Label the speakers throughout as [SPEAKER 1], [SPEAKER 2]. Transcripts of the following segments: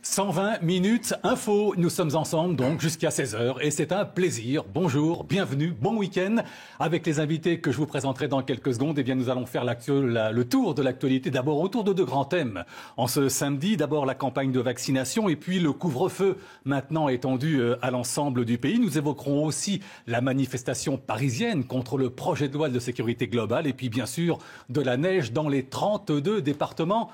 [SPEAKER 1] 120 minutes info. Nous sommes ensemble donc jusqu'à 16 heures et c'est un plaisir. Bonjour, bienvenue, bon week-end. Avec les invités que je vous présenterai dans quelques secondes, eh bien, nous allons faire le tour de l'actualité. D'abord autour de deux grands thèmes. En ce samedi, d'abord la campagne de vaccination et puis le couvre-feu maintenant étendu à l'ensemble du pays. Nous évoquerons aussi la manifestation parisienne contre le projet de loi de sécurité globale et puis bien sûr de la neige dans les 32 départements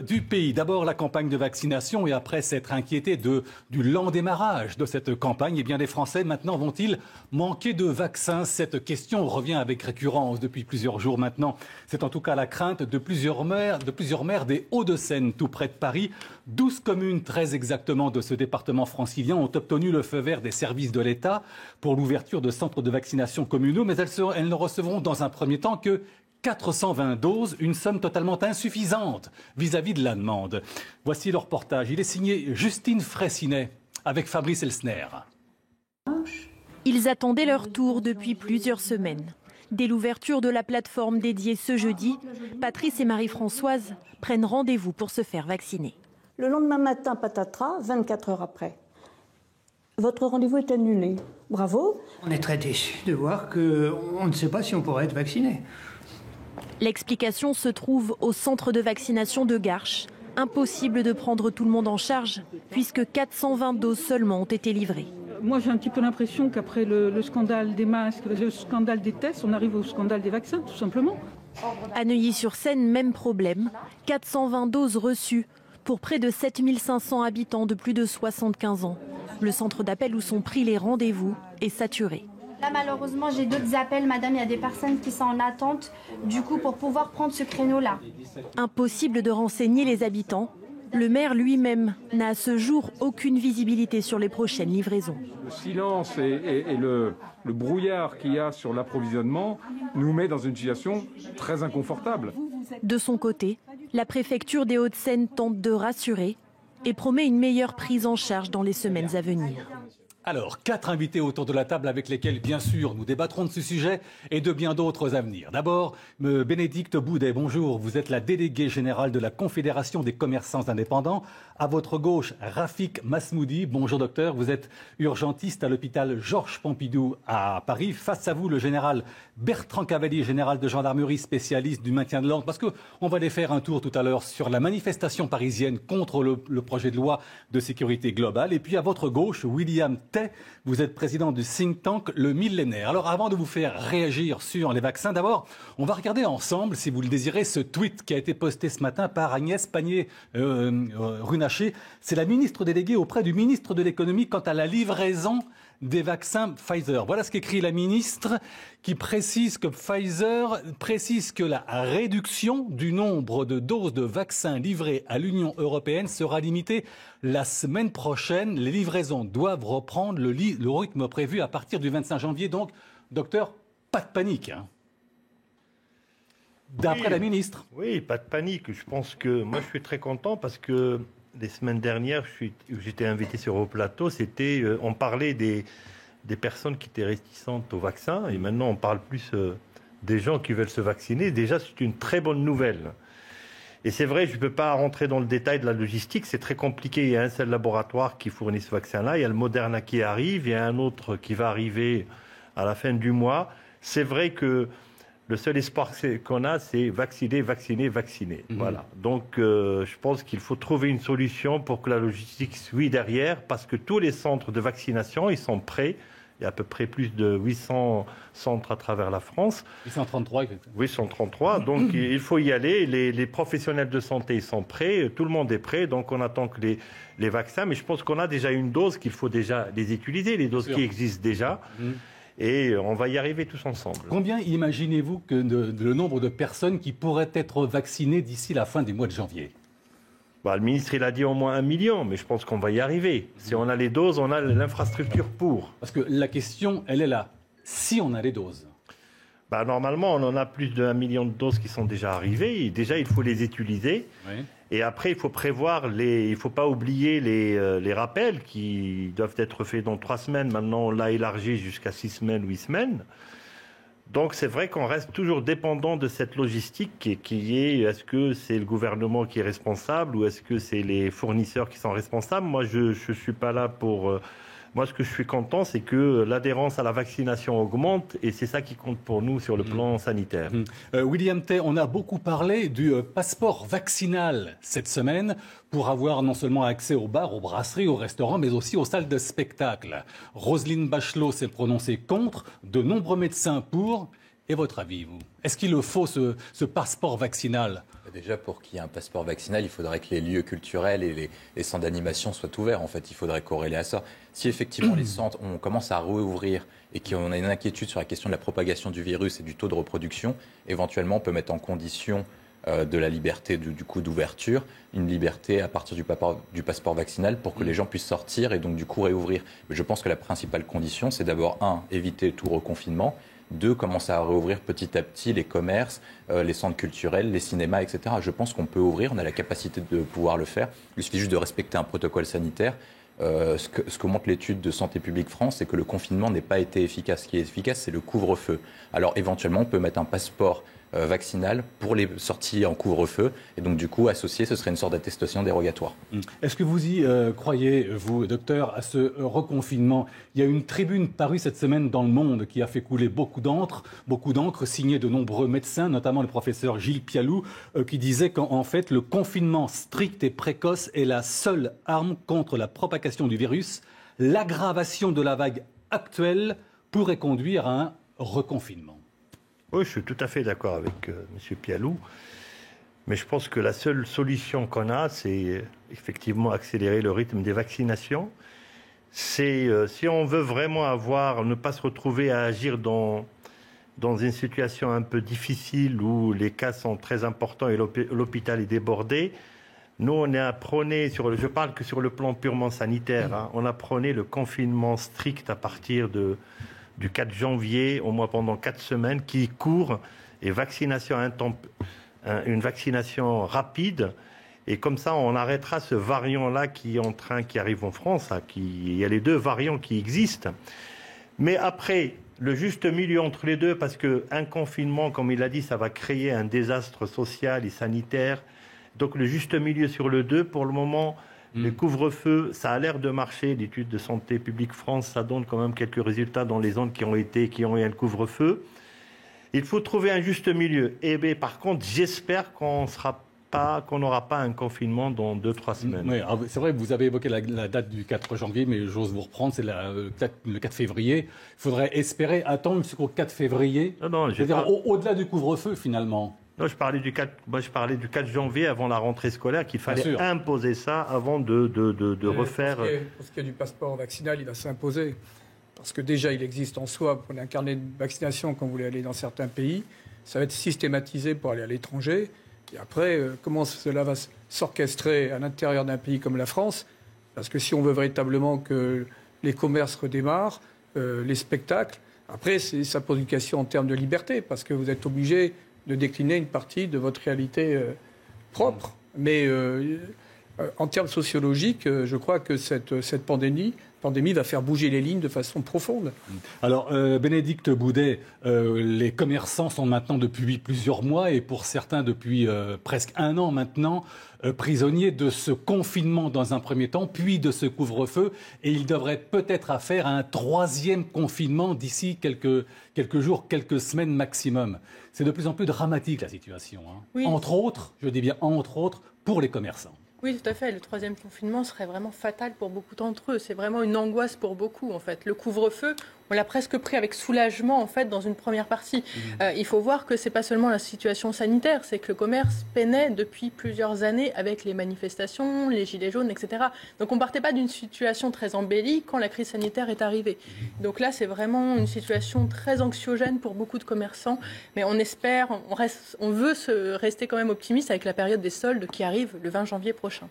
[SPEAKER 1] du pays. D'abord la campagne de vaccination et après s'être inquiété du lent démarrage de cette campagne, eh bien les Français maintenant vont-ils manquer de vaccins? Cette question revient avec récurrence depuis plusieurs jours maintenant. C'est en tout cas la crainte de plusieurs maires des Hauts-de-Seine, tout près de Paris. 12 communes très exactement de ce département francilien ont obtenu le feu vert des services de l'État pour l'ouverture de centres de vaccination communaux, mais elles ne recevront dans un premier temps que 420 doses, une somme totalement insuffisante vis-à-vis de la demande. Voici le reportage. Il est signé Justine Fraissinet avec Fabrice Elsner.
[SPEAKER 2] Ils attendaient leur tour depuis plusieurs semaines. Dès l'ouverture de la plateforme dédiée ce jeudi, Patrice et Marie-Françoise prennent rendez-vous pour se faire vacciner.
[SPEAKER 3] Le lendemain matin, patatras, 24 heures après. Votre rendez-vous est annulé. Bravo.
[SPEAKER 4] On est très déçus de voir qu'on ne sait pas si on pourra être vacciné.
[SPEAKER 2] L'explication se trouve au centre de vaccination de Garches. Impossible de prendre tout le monde en charge, puisque 420 doses seulement ont été livrées.
[SPEAKER 5] Moi, j'ai un petit peu l'impression qu'après le scandale des masques, le scandale des tests, on arrive au scandale des vaccins, tout simplement.
[SPEAKER 2] À Neuilly-sur-Seine, même problème. 420 doses reçues pour près de 7500 habitants de plus de 75 ans. Le centre d'appel où sont pris les rendez-vous est saturé.
[SPEAKER 6] Là, malheureusement, j'ai d'autres appels, madame. Il y a des personnes qui sont en attente, du coup, pour pouvoir prendre ce créneau-là.
[SPEAKER 2] Impossible de renseigner les habitants. Le maire lui-même n'a à ce jour aucune visibilité sur les prochaines livraisons.
[SPEAKER 7] Le silence et le brouillard qu'il y a sur l'approvisionnement nous met dans une situation très inconfortable.
[SPEAKER 2] De son côté, la préfecture des Hauts-de-Seine tente de rassurer et promet une meilleure prise en charge dans les semaines à venir.
[SPEAKER 1] Alors, 4 invités autour de la table avec lesquels, bien sûr, nous débattrons de ce sujet et de bien d'autres à venir. D'abord, Bénédicte Boudet, bonjour. Vous êtes la déléguée générale de la Confédération des commerçants indépendants. À votre gauche, Rafik Masmoudi. Bonjour docteur, vous êtes urgentiste à l'hôpital Georges Pompidou à Paris. Face à vous, le général Bertrand Cavalier, général de gendarmerie spécialiste du maintien de l'ordre. Parce qu'on va aller faire un tour tout à l'heure sur la manifestation parisienne contre le projet de loi de sécurité globale. Et puis à votre gauche, William Tay, vous êtes président du think tank Le Millénaire. Alors avant de vous faire réagir sur les vaccins, d'abord, on va regarder ensemble, si vous le désirez, ce tweet qui a été posté ce matin par Agnès Pannier-Runacher. C'est la ministre déléguée auprès du ministre de l'économie quant à la livraison des vaccins Pfizer. Voilà ce qu'écrit la ministre qui précise que Pfizer précise que la réduction du nombre de doses de vaccins livrées à l'Union européenne sera limitée la semaine prochaine. Les livraisons doivent reprendre le rythme prévu à partir du 25 janvier. Donc, docteur, pas de panique, hein. D'après la ministre.
[SPEAKER 8] Oui, pas de panique. Je pense que moi, je suis très content parce que les semaines dernières, j'étais invité sur vos plateaux, on parlait des personnes qui étaient réticentes au vaccin et maintenant on parle plus des gens qui veulent se vacciner. Déjà, c'est une très bonne nouvelle. Et c'est vrai, je ne peux pas rentrer dans le détail de la logistique, c'est très compliqué. Il y a un seul laboratoire qui fournit ce vaccin-là, il y a le Moderna qui arrive, il y a un autre qui va arriver à la fin du mois. C'est vrai que le seul espoir qu'on a, c'est vacciner, vacciner, vacciner. Voilà. Donc, je pense qu'il faut trouver une solution pour que la logistique suive derrière, parce que tous les centres de vaccination, ils sont prêts. Il y a à peu près plus de 800 centres à travers la France.
[SPEAKER 1] 833.
[SPEAKER 8] 833. Donc, il faut y aller. Les professionnels de santé, ils sont prêts. Tout le monde est prêt. Donc, on attend que les vaccins. Mais je pense qu'on a déjà une dose qu'il faut déjà les utiliser, les doses qui existent déjà. Et on va y arriver tous ensemble.
[SPEAKER 1] Combien imaginez-vous que le nombre de personnes qui pourraient être vaccinées d'ici la fin du mois de janvier?
[SPEAKER 8] Le ministre, il a dit au moins 1 million, mais je pense qu'on va y arriver. Si on a les doses, on a l'infrastructure pour.
[SPEAKER 1] Parce que la question, elle est là. Si on a les doses?
[SPEAKER 8] Normalement, on en a plus d'1 million de doses qui sont déjà arrivées. Et déjà, il faut les utiliser. Oui. Et après, il faut prévoir il ne faut pas oublier les rappels qui doivent être faits dans 3 semaines. Maintenant, on l'a élargi jusqu'à 6 semaines, 8 semaines. Donc c'est vrai qu'on reste toujours dépendant de cette logistique qui est est-ce que c'est le gouvernement qui est responsable ou est-ce que c'est les fournisseurs qui sont responsables? Moi, je suis pas là pour... Moi, ce que je suis content, c'est que l'adhérence à la vaccination augmente et c'est ça qui compte pour nous sur le plan sanitaire.
[SPEAKER 1] William Tay, on a beaucoup parlé du passeport vaccinal cette semaine pour avoir non seulement accès aux bars, aux brasseries, aux restaurants, mais aussi aux salles de spectacle. Roselyne Bachelot s'est prononcée contre, de nombreux médecins pour. Et votre avis, vous? Est-ce qu'il le faut, ce passeport vaccinal?
[SPEAKER 9] Déjà, pour qu'il y ait un passeport vaccinal, il faudrait que les lieux culturels et les centres d'animation soient ouverts. En fait, il faudrait corréler à ça. Si effectivement les centres, on commence à rouvrir et qu'on a une inquiétude sur la question de la propagation du virus et du taux de reproduction, éventuellement, on peut mettre en condition de la liberté du coup d'ouverture, une liberté à partir du passeport vaccinal pour que les gens puissent sortir et donc du coup réouvrir. Mais je pense que la principale condition, c'est d'abord, éviter tout reconfinement. 2, commencer à réouvrir petit à petit les commerces, les centres culturels, les cinémas, etc. Je pense qu'on peut ouvrir, on a la capacité de pouvoir le faire. Il suffit juste de respecter un protocole sanitaire. Ce que montre l'étude de Santé publique France, c'est que le confinement n'est pas été efficace. Ce qui est efficace, c'est le couvre-feu. Alors éventuellement, on peut mettre un passeport vaccinal pour les sorties en couvre-feu. Et donc, du coup, associé, ce serait une sorte d'attestation dérogatoire.
[SPEAKER 1] Est-ce que vous y croyez, vous, docteur, à ce reconfinement? Il y a une tribune parue cette semaine dans Le Monde qui a fait couler beaucoup d'encre, signée de nombreux médecins, notamment le professeur Gilles Pialou, qui disait qu'en fait, le confinement strict et précoce est la seule arme contre la propagation du virus. L'aggravation de la vague actuelle pourrait conduire à un reconfinement.
[SPEAKER 8] Oui, je suis tout à fait d'accord avec M. Pialou. Mais je pense que la seule solution qu'on a, c'est effectivement accélérer le rythme des vaccinations. Si on veut vraiment ne pas se retrouver à agir dans une situation un peu difficile où les cas sont très importants et l'hôpital est débordé, nous, on a prôné, je parle que sur le plan purement sanitaire, on a prôné le confinement strict à partir du 4 janvier, au moins pendant 4 semaines, qui court, et une vaccination rapide. Et comme ça, on arrêtera ce variant-là qui arrive en France. Il y a les 2 variants qui existent. Mais après, le juste milieu entre les deux, parce qu'un confinement, comme il l'a dit, ça va créer un désastre social et sanitaire. Donc le juste milieu sur le 2, pour le moment... Le couvre-feu, ça a l'air de marcher. L'étude de Santé publique France, ça donne quand même quelques résultats dans les zones qui ont eu un couvre-feu. Il faut trouver un juste milieu. Et bien, par contre, j'espère qu'on n'aura pas un confinement dans 2-3 semaines.
[SPEAKER 1] Oui, c'est vrai, vous avez évoqué la date du 4 janvier, mais j'ose vous reprendre, c'est le 4 février. Il faudrait espérer attendre jusqu'au 4 février. C'est-à-dire au-delà du couvre-feu, finalement.
[SPEAKER 8] Non, je parlais du 4 janvier avant la rentrée scolaire, qu'il fallait imposer ça avant de refaire...
[SPEAKER 10] Pour ce qui est du passeport vaccinal, il va s'imposer. Parce que déjà, il existe en soi, vous prenez un carnet de vaccination quand vous voulez aller dans certains pays, ça va être systématisé pour aller à l'étranger. Et après, comment cela va s'orchestrer à l'intérieur d'un pays comme la France? Parce que si on veut véritablement que les commerces redémarrent, les spectacles, après, ça pose une question en termes de liberté, parce que vous êtes obligé de décliner une partie de votre réalité propre. Mais en termes sociologiques, je crois que cette pandémie va faire bouger les lignes de façon profonde.
[SPEAKER 1] Alors, Bénédicte Boudet, les commerçants sont maintenant depuis plusieurs mois et pour certains depuis presque 1 an maintenant, prisonniers de ce confinement dans un premier temps, puis de ce couvre-feu. Et ils devraient peut-être faire un 3e confinement d'ici quelques jours, quelques semaines maximum. C'est de plus en plus dramatique la situation. Oui. Entre autres, je dis bien entre autres, pour les commerçants.
[SPEAKER 11] Oui, tout à fait. Le 3e confinement serait vraiment fatal pour beaucoup d'entre eux. C'est vraiment une angoisse pour beaucoup, en fait. Le couvre-feu, on l'a presque pris avec soulagement, en fait, dans une première partie. Il faut voir que ce n'est pas seulement la situation sanitaire, c'est que le commerce peinait depuis plusieurs années avec les manifestations, les gilets jaunes, etc. Donc on ne partait pas d'une situation très embellie quand la crise sanitaire est arrivée. Donc là, c'est vraiment une situation très anxiogène pour beaucoup de commerçants. Mais on espère, on veut rester quand même optimiste avec la période des soldes qui arrive le 20 janvier prochain.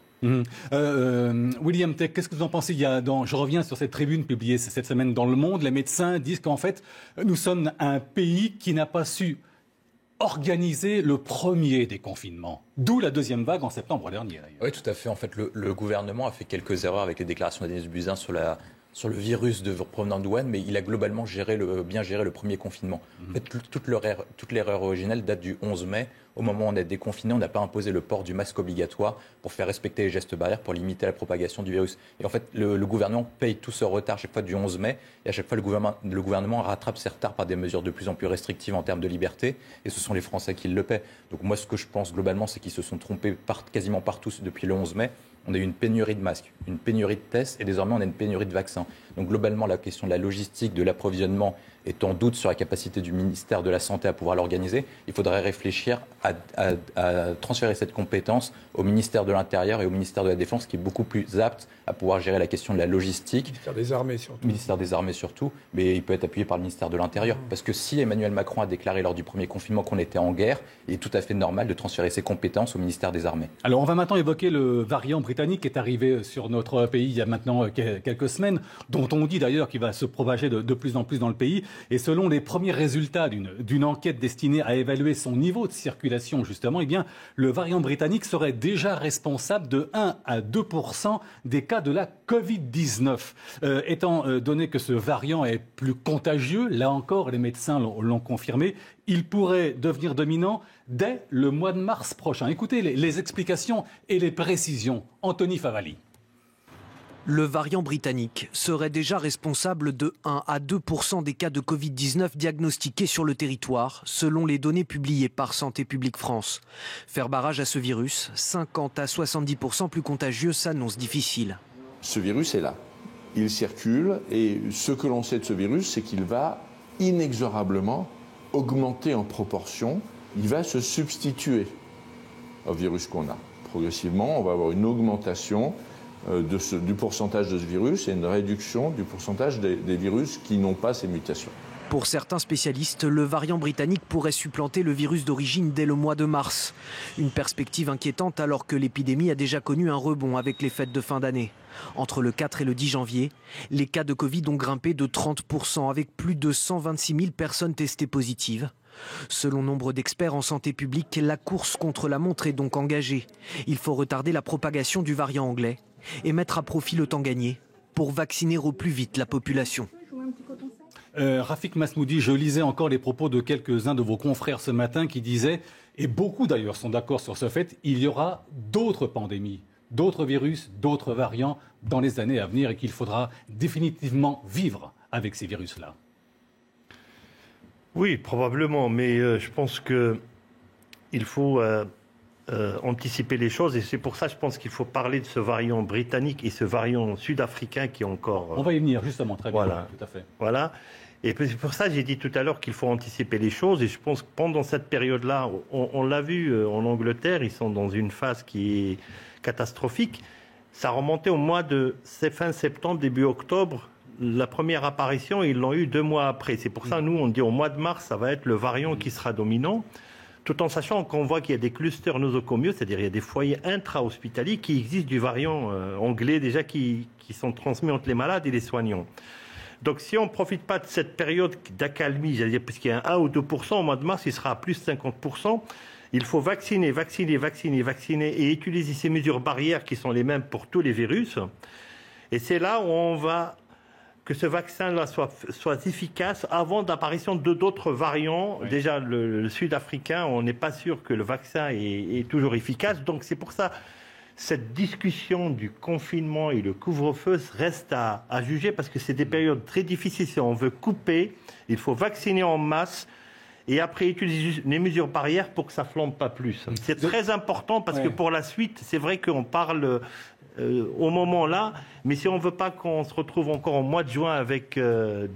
[SPEAKER 1] William Tay, qu'est-ce que vous en pensez? Je reviens sur cette tribune publiée cette semaine dans Le Monde. Les médecins disent qu'en fait, nous sommes un pays qui n'a pas su organiser le premier des confinements. D'où la 2e vague en septembre dernier.
[SPEAKER 9] Oui, tout à fait. En fait, le gouvernement a fait quelques erreurs avec les déclarations d'Agnès Buzyn sur sur le virus provenant de Wuhan, mais il a globalement bien géré le premier confinement. En fait, toute l'erreur originelle date du 11 mai. Au moment où on est déconfiné, on n'a pas imposé le port du masque obligatoire pour faire respecter les gestes barrières, pour limiter la propagation du virus. Et en fait, le gouvernement paye tout ce retard chaque fois du 11 mai. Et à chaque fois, le gouvernement rattrape ces retards par des mesures de plus en plus restrictives en termes de liberté. Et ce sont les Français qui le paient. Donc moi, ce que je pense globalement, c'est qu'ils se sont trompés quasiment partout depuis le 11 mai. On a eu une pénurie de masques, une pénurie de tests et désormais on a une pénurie de vaccins. Donc globalement, la question de la logistique, de l'approvisionnement est en doute sur la capacité du ministère de la Santé à pouvoir l'organiser. Il faudrait réfléchir à transférer cette compétence au ministère de l'Intérieur et au ministère de la Défense, qui est beaucoup plus apte à pouvoir gérer la question de la logistique.
[SPEAKER 10] Ministère des Armées surtout.
[SPEAKER 9] Ministère des Armées surtout, mais il peut être appuyé par le ministère de l'Intérieur. Parce que si Emmanuel Macron a déclaré lors du premier confinement qu'on était en guerre, il est tout à fait normal de transférer ses compétences au ministère des Armées.
[SPEAKER 1] Alors on va maintenant évoquer le variant britannique qui est arrivé sur notre pays il y a maintenant quelques semaines, dont on dit d'ailleurs qu'il va se propager de plus en plus dans le pays. Et selon les premiers résultats d'une enquête destinée à évaluer son niveau de circulation, justement, eh bien, le variant britannique serait déjà responsable de 1 à 2% des cas de la Covid-19. Étant donné que ce variant est plus contagieux, là encore, les médecins l'ont confirmé, il pourrait devenir dominant dès le mois de mars prochain. Écoutez les explications et les précisions. Anthony Favali.
[SPEAKER 12] Le variant britannique serait déjà responsable de 1 à 2% des cas de Covid-19 diagnostiqués sur le territoire, selon les données publiées par Santé publique France. Faire barrage à ce virus, 50 à 70% plus contagieux, s'annonce difficile.
[SPEAKER 13] Ce virus est là. Il circule et ce que l'on sait de ce virus, c'est qu'il va inexorablement augmenter en proportion. Il va se substituer au virus qu'on a. Progressivement, on va avoir une augmentation du pourcentage de ce virus et une réduction du pourcentage des virus qui n'ont pas ces mutations.
[SPEAKER 12] Pour certains spécialistes, le variant britannique pourrait supplanter le virus d'origine dès le mois de mars. Une perspective inquiétante alors que l'épidémie a déjà connu un rebond avec les fêtes de fin d'année. Entre le 4 et le 10 janvier, les cas de Covid ont grimpé de 30% avec plus de 126 000 personnes testées positives. Selon nombre d'experts en santé publique, la course contre la montre est donc engagée. Il faut retarder la propagation du variant anglais et mettre à profit le temps gagné pour vacciner au plus vite la population.
[SPEAKER 1] Rafik Masmoudi, je lisais encore les propos de quelques-uns de vos confrères ce matin qui disaient, et beaucoup d'ailleurs sont d'accord sur ce fait, il y aura d'autres pandémies, d'autres virus, d'autres variants dans les années à venir et qu'il faudra définitivement vivre avec ces virus-là.
[SPEAKER 8] Oui, probablement, mais je pense qu'il faut anticiper les choses et c'est pour ça, je pense qu'il faut parler de ce variant britannique et ce variant sud-africain qui est encore...
[SPEAKER 1] On va y venir justement, très bien,
[SPEAKER 8] voilà,
[SPEAKER 1] tout à fait.
[SPEAKER 8] Voilà, et c'est pour ça que j'ai dit tout à l'heure qu'il faut anticiper les choses et je pense que pendant cette période-là, on l'a vu en Angleterre, ils sont dans une phase qui est catastrophique. Ça remontait au mois de fin septembre, début octobre. La première apparition, ils l'ont eu 2 mois après. C'est pour ça, nous, on dit au mois de mars, ça va être le variant qui sera dominant, tout en sachant qu'on voit qu'il y a des clusters nosocomiaux, c'est-à-dire il y a des foyers intra-hospitaliers qui existent du variant anglais déjà qui sont transmis entre les malades et les soignants. Donc si on ne profite pas de cette période d'accalmie, j'allais dire, puisqu'il y a 1 ou 2%, au mois de mars, il sera à plus 50%. Il faut vacciner et utiliser ces mesures barrières qui sont les mêmes pour tous les virus. Et c'est là où on va... que ce vaccin-là soit efficace avant l'apparition de d'autres variants. Oui. Déjà, le sud-africain, on n'est pas sûr que le vaccin est toujours efficace. Donc c'est pour ça, cette discussion du confinement et le couvre-feu reste à juger parce que c'est des périodes très difficiles. Si on veut couper, il faut vacciner en masse et après utiliser les mesures barrières pour que ça ne flambe pas plus. C'est très important parce que pour la suite, c'est vrai qu'on parle... au moment là, mais si on ne veut pas qu'on se retrouve encore au mois de juin avec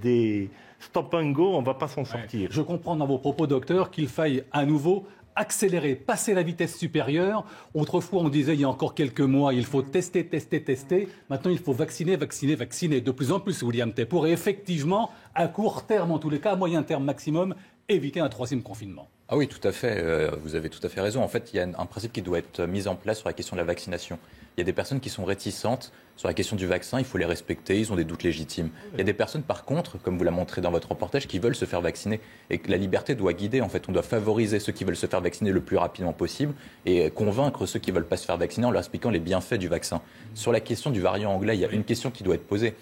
[SPEAKER 8] des stop and go, on ne va pas s'en sortir.
[SPEAKER 1] Je comprends dans vos propos, docteur, qu'il faille à nouveau accélérer, passer la vitesse supérieure. Autrefois, on disait il y a encore quelques mois, il faut tester. Maintenant, il faut vacciner. De plus en plus, William Tay, pour effectivement, à court terme en tous les cas, à moyen terme maximum, éviter un 3e confinement.
[SPEAKER 9] Ah oui, tout à fait. Vous avez tout à fait raison. En fait, il y a un principe qui doit être mis en place sur la question de la vaccination. Il y a des personnes qui sont réticentes sur la question du vaccin, il faut les respecter, ils ont des doutes légitimes. Il y a des personnes, par contre, comme vous l'avez montré dans votre reportage, qui veulent se faire vacciner. Et que la liberté doit guider, en fait. On doit favoriser ceux qui veulent se faire vacciner le plus rapidement possible et convaincre ceux qui ne veulent pas se faire vacciner en leur expliquant les bienfaits du vaccin. Sur la question du variant anglais, il y a une question qui doit être posée.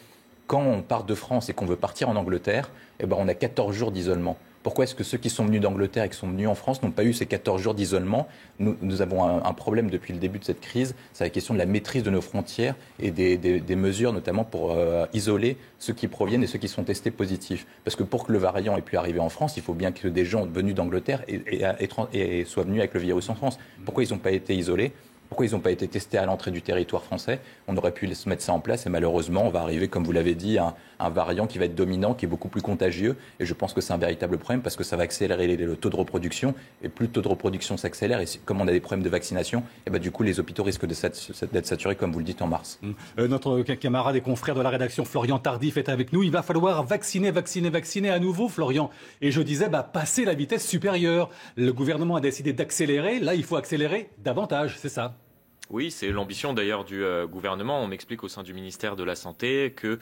[SPEAKER 9] quand on part de France et qu'on veut partir en Angleterre, eh ben, on a 14 jours d'isolement. Pourquoi est-ce que ceux qui sont venus d'Angleterre et qui sont venus en France n'ont pas eu ces 14 jours d'isolement? Nous avons un problème depuis le début de cette crise, c'est la question de la maîtrise de nos frontières et des mesures notamment pour isoler ceux qui proviennent et ceux qui sont testés positifs. Parce que pour que le variant ait pu arriver en France, il faut bien que des gens venus d'Angleterre et soient venus avec le virus en France. Pourquoi ils n'ont pas été isolés? Pourquoi ils n'ont pas été testés à l'entrée du territoire français? On aurait pu se mettre ça en place et malheureusement, on va arriver, comme vous l'avez dit, à un variant qui va être dominant, qui est beaucoup plus contagieux. Et je pense que c'est un véritable problème parce que ça va accélérer le taux de reproduction. Et plus le taux de reproduction s'accélère, et comme on a des problèmes de vaccination, et ben du coup, les hôpitaux risquent d'être saturés, comme vous le dites, en mars.
[SPEAKER 1] Notre camarade et confrère de la rédaction, Florian Tardif, est avec nous. Il va falloir vacciner à nouveau, Florian. Et je disais, passer la vitesse supérieure. Le gouvernement a décidé d'accélérer. Là, il faut accélérer davantage, c'est ça?
[SPEAKER 14] Oui, c'est l'ambition d'ailleurs du gouvernement. On m'explique au sein du ministère de la Santé que,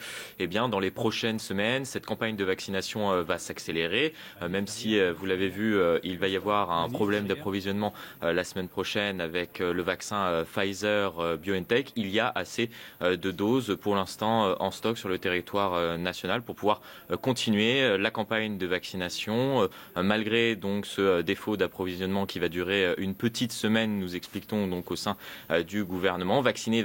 [SPEAKER 14] dans les prochaines semaines, cette campagne de vaccination va s'accélérer. Même si, vous l'avez vu, il va y avoir un problème d'approvisionnement la semaine prochaine avec le vaccin Pfizer-BioNTech. Il y a assez de doses pour l'instant en stock sur le territoire national pour pouvoir continuer la campagne de vaccination. Malgré donc ce défaut d'approvisionnement qui va durer une petite semaine, nous expliquons donc au sein du gouvernement. Vacciner.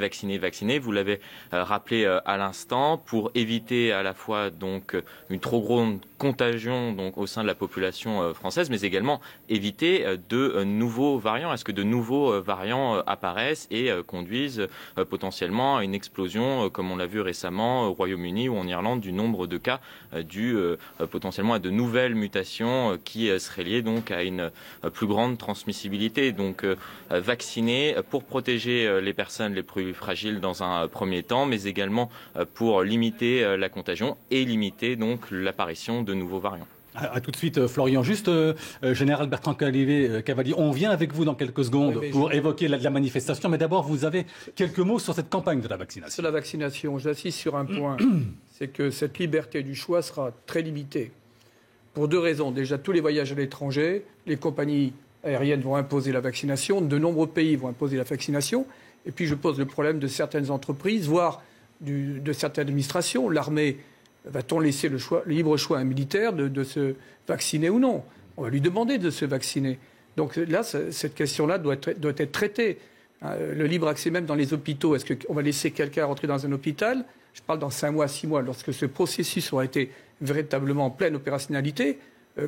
[SPEAKER 14] Vous l'avez rappelé à l'instant, pour éviter à la fois donc une trop grande contagion donc au sein de la population française, mais également éviter de nouveaux variants. Est-ce que de nouveaux variants apparaissent et conduisent potentiellement à une explosion, comme on l'a vu récemment au Royaume-Uni ou en Irlande, du nombre de cas dû potentiellement à de nouvelles mutations qui seraient liées donc à une plus grande transmissibilité. Donc vacciner pour protéger les personnes les plus fragiles dans un premier temps, mais également pour limiter la contagion et limiter donc l'apparition de nouveaux variants.
[SPEAKER 1] À tout de suite, Florian. Juste, Général Bertrand Cavalier, on vient avec vous dans quelques secondes pour évoquer la manifestation, mais d'abord, vous avez quelques mots sur cette campagne de la vaccination.
[SPEAKER 10] Sur la vaccination, j'insiste sur un point, c'est que cette liberté du choix sera très limitée. Pour deux raisons. Déjà, tous les voyages à l'étranger, les compagnies aériennes vont imposer la vaccination, de nombreux pays vont imposer la vaccination, et puis je pose le problème de certaines entreprises, voire de certaines administrations. L'armée, va-t-on laisser le libre choix à un militaire de se vacciner ou non? On va lui demander de se vacciner. Donc là, cette question-là doit être traitée. Le libre accès même dans les hôpitaux, est-ce qu'on va laisser quelqu'un rentrer dans un hôpital? Je parle dans 5 mois, 6 mois, lorsque ce processus aura été véritablement en pleine opérationnalité,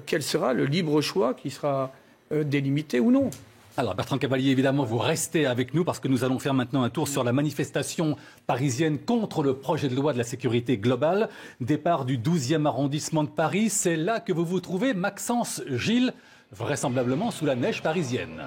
[SPEAKER 10] quel sera le libre choix qui sera délimité ou non?
[SPEAKER 1] Alors Bertrand Cavalier, évidemment, vous restez avec nous parce que nous allons faire maintenant un tour sur la manifestation parisienne contre le projet de loi de la sécurité globale. Départ du 12e arrondissement de Paris, c'est là que vous vous trouvez, Maxence Gilles, vraisemblablement sous la neige parisienne.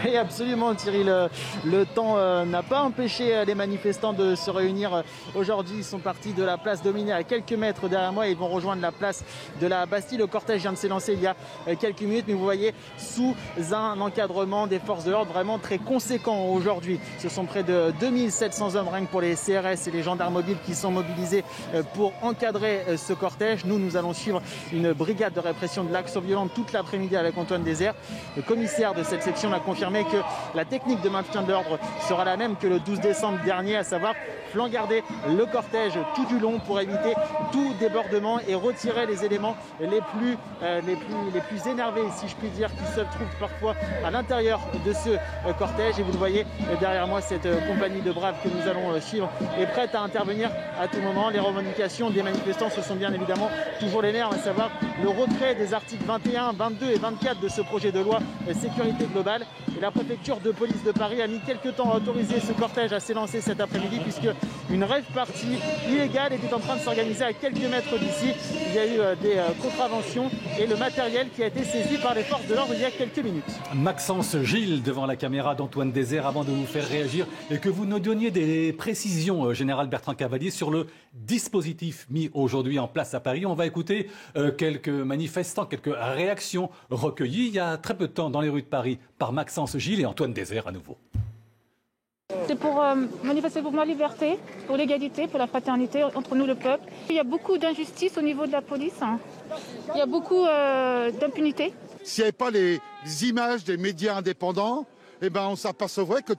[SPEAKER 15] Oui, absolument, Thierry. Le temps n'a pas empêché les manifestants de se réunir aujourd'hui. Ils sont partis de la place Dominé à quelques mètres derrière moi. Ils vont rejoindre la place de la Bastille. Le cortège vient de s'élancer il y a quelques minutes, mais vous voyez, sous un encadrement des forces de l'ordre vraiment très conséquent aujourd'hui. Ce sont près de 2700 hommes rien que pour les CRS et les gendarmes mobiles qui sont mobilisés pour encadrer ce cortège. Nous allons suivre une brigade de répression de l'action violente toute l'après-midi avec Antoine Désert. Le commissaire de cette section a confirmé que la technique de maintien de l'ordre sera la même que le 12 décembre dernier, à savoir flangarder le cortège tout du long pour éviter tout débordement et retirer les éléments les plus énervés, si je puis dire, qui se trouvent parfois à l'intérieur de ce cortège. Et vous le voyez derrière moi, cette compagnie de braves que nous allons suivre est prête à intervenir à tout moment. Les revendications des manifestants, ce sont bien évidemment toujours les mêmes, à savoir le retrait des articles 21, 22 et 24 de ce projet de loi sécurité globale. Et la préfecture de police de Paris a mis quelques temps à autoriser ce cortège à s'élancer cet après-midi, puisque une rave party illégale était en train de s'organiser à quelques mètres d'ici. Il y a eu des contraventions et le matériel qui a été saisi par les forces de l'ordre il y a quelques minutes.
[SPEAKER 1] Maxence Gilles devant la caméra d'Antoine Désert, avant de vous faire réagir et que vous nous donniez des précisions, Général Bertrand Cavalier, sur le dispositif mis aujourd'hui en place à Paris. On va écouter quelques manifestants, quelques réactions recueillies il y a très peu de temps dans les rues de Paris par Maxence Gilles et Antoine Désert à nouveau.
[SPEAKER 16] C'est pour manifester pour ma liberté, pour l'égalité, pour la fraternité entre nous, le peuple. Il y a beaucoup d'injustice au niveau de la police. Il y a beaucoup d'impunité.
[SPEAKER 17] S'il n'y avait pas les images des médias indépendants, on s'apercevrait que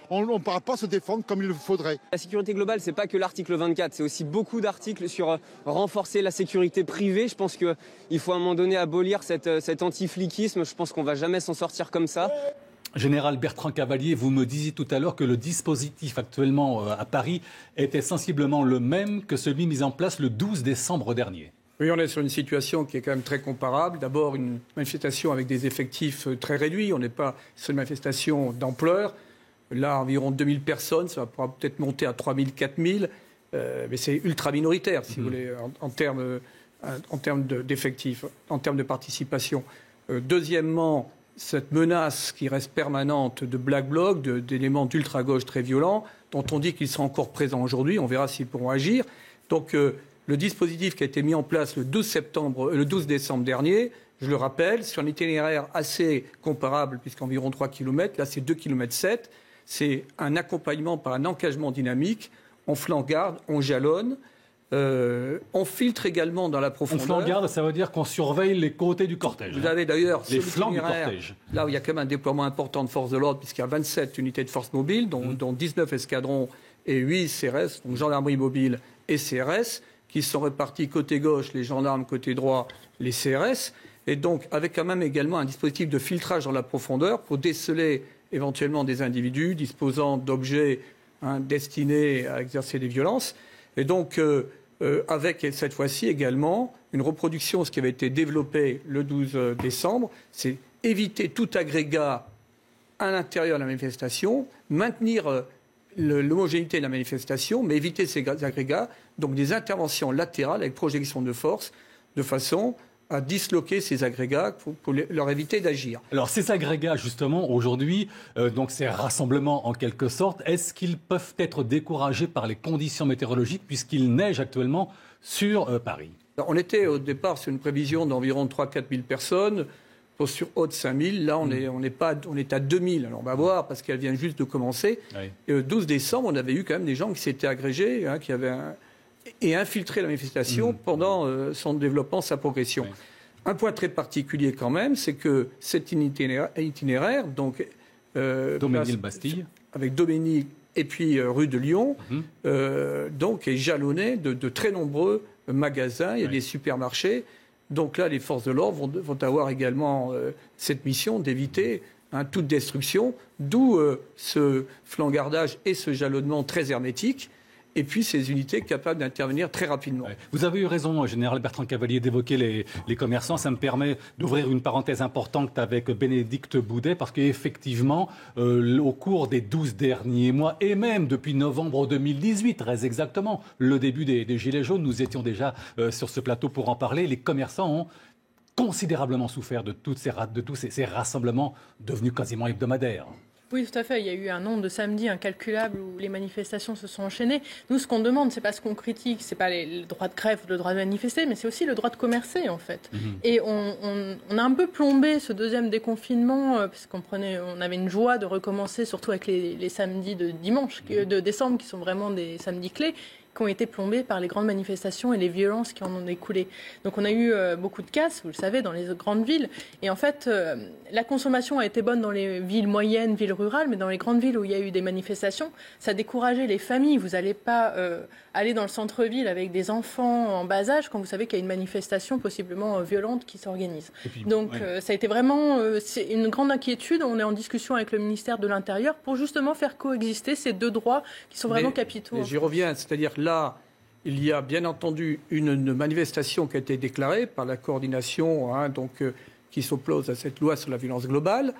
[SPEAKER 17] on ne pourra pas se défendre comme il le faudrait.
[SPEAKER 18] La sécurité globale, c'est pas que l'article 24, c'est aussi beaucoup d'articles sur renforcer la sécurité privée. Je pense qu'il faut à un moment donné abolir cet anti-fliquisme. Je pense qu'on va jamais s'en sortir comme ça.
[SPEAKER 1] Général Bertrand Cavalier, vous me disiez tout à l'heure que le dispositif actuellement à Paris était sensiblement le même que celui mis en place le 12 décembre dernier.
[SPEAKER 10] Oui, on est sur une situation qui est quand même très comparable. D'abord, une manifestation avec des effectifs très réduits. On n'est pas sur une manifestation d'ampleur. Là, environ 2000 personnes, ça pourra peut-être monter à 3000, 4000. Mais c'est ultra minoritaire, si vous voulez, en termes d'effectifs, en termes de participation. Deuxièmement, cette menace qui reste permanente de Black Bloc, d'éléments d'ultra-gauche très violents, dont on dit qu'ils sont encore présents aujourd'hui. On verra s'ils pourront agir. Donc, le dispositif qui a été mis en place le 12 décembre dernier, je le rappelle, sur un itinéraire assez comparable, puisqu'environ 3 km, là c'est 2,7 km, c'est un accompagnement par un encagement dynamique, on flanc-garde, on jalonne, on filtre également dans la profondeur.
[SPEAKER 1] On flanc-garde, ça veut dire qu'on surveille les côtés du cortège.
[SPEAKER 10] Vous avez d'ailleurs
[SPEAKER 1] les flancs du cortège.
[SPEAKER 10] Là où il y a quand même un déploiement important de forces de l'ordre, puisqu'il y a 27 unités de forces mobiles, dont 19 escadrons et 8 CRS, donc gendarmerie mobile et CRS, qui sont répartis côté gauche, les gendarmes, côté droit, les CRS, et donc avec quand même également un dispositif de filtrage dans la profondeur pour déceler éventuellement des individus disposant d'objets destinés à exercer des violences. Et donc, avec cette fois-ci également une reproduction, ce qui avait été développé le 12 décembre, c'est éviter tout agrégat à l'intérieur de la manifestation, maintenir l'homogénéité de la manifestation, mais éviter ces agrégats, donc des interventions latérales avec projection de force, de façon à disloquer ces agrégats pour leur éviter d'agir.
[SPEAKER 1] Alors ces agrégats, justement, aujourd'hui, donc ces rassemblements en quelque sorte, est-ce qu'ils peuvent être découragés par les conditions météorologiques puisqu'il neige actuellement sur Paris?
[SPEAKER 10] Alors, on était au départ sur une prévision d'environ 3-4 000 personnes. Sur Haute 5000, là on est à 2000. Alors on va voir parce qu'elle vient juste de commencer. Oui. Et le 12 décembre, on avait eu quand même des gens qui s'étaient agrégés, qui avaient et infiltré la manifestation pendant son développement, sa progression. Oui. Un point très particulier quand même, c'est que cet itinéraire, donc
[SPEAKER 1] Daumesnil-Bastille,
[SPEAKER 10] avec Daumesnil et puis rue de Lyon, donc est jalonné de très nombreux magasins. Il y a des supermarchés. Donc là, les forces de l'ordre vont avoir également cette mission d'éviter toute destruction, d'où ce flanc-gardage et ce jalonnement très hermétique, et puis ces unités capables d'intervenir très rapidement. Ouais.
[SPEAKER 1] Vous avez eu raison, Général Bertrand Cavalier, d'évoquer les commerçants. Ça me permet d'ouvrir une parenthèse importante avec Bénédicte Boudet, parce qu'effectivement, au cours des 12 derniers mois, et même depuis novembre 2018, très exactement, le début des Gilets jaunes, nous étions déjà sur ce plateau pour en parler, les commerçants ont considérablement souffert de tous ces rassemblements devenus quasiment hebdomadaires.
[SPEAKER 11] Oui, tout à fait. Il y a eu un nombre de samedis incalculable où les manifestations se sont enchaînées. Nous, ce qu'on demande, c'est pas ce qu'on critique, c'est pas le droit de grève ou le droit de manifester, mais c'est aussi le droit de commercer, en fait. Et on a un peu plombé ce deuxième déconfinement, parce on avait une joie de recommencer, surtout avec les samedis de dimanche, de décembre, qui sont vraiment des samedis clés, qui ont été plombés par les grandes manifestations et les violences qui en ont découlé. Donc on a eu beaucoup de casses, vous le savez, dans les grandes villes. Et en fait, la consommation a été bonne dans les villes moyennes, villes rurales, mais dans les grandes villes où il y a eu des manifestations, ça décourageait les familles. Vous n'allez pas aller dans le centre-ville avec des enfants en bas âge quand vous savez qu'il y a une manifestation possiblement violente qui s'organise. Donc ça a été vraiment c'est une grande inquiétude. On est en discussion avec le ministère de l'Intérieur pour justement faire coexister ces deux droits qui sont vraiment capitaux.
[SPEAKER 10] J'y reviens, c'est-à-dire là, il y a bien entendu une manifestation qui a été déclarée par la coordination qui s'oppose à cette loi sur la violence globale,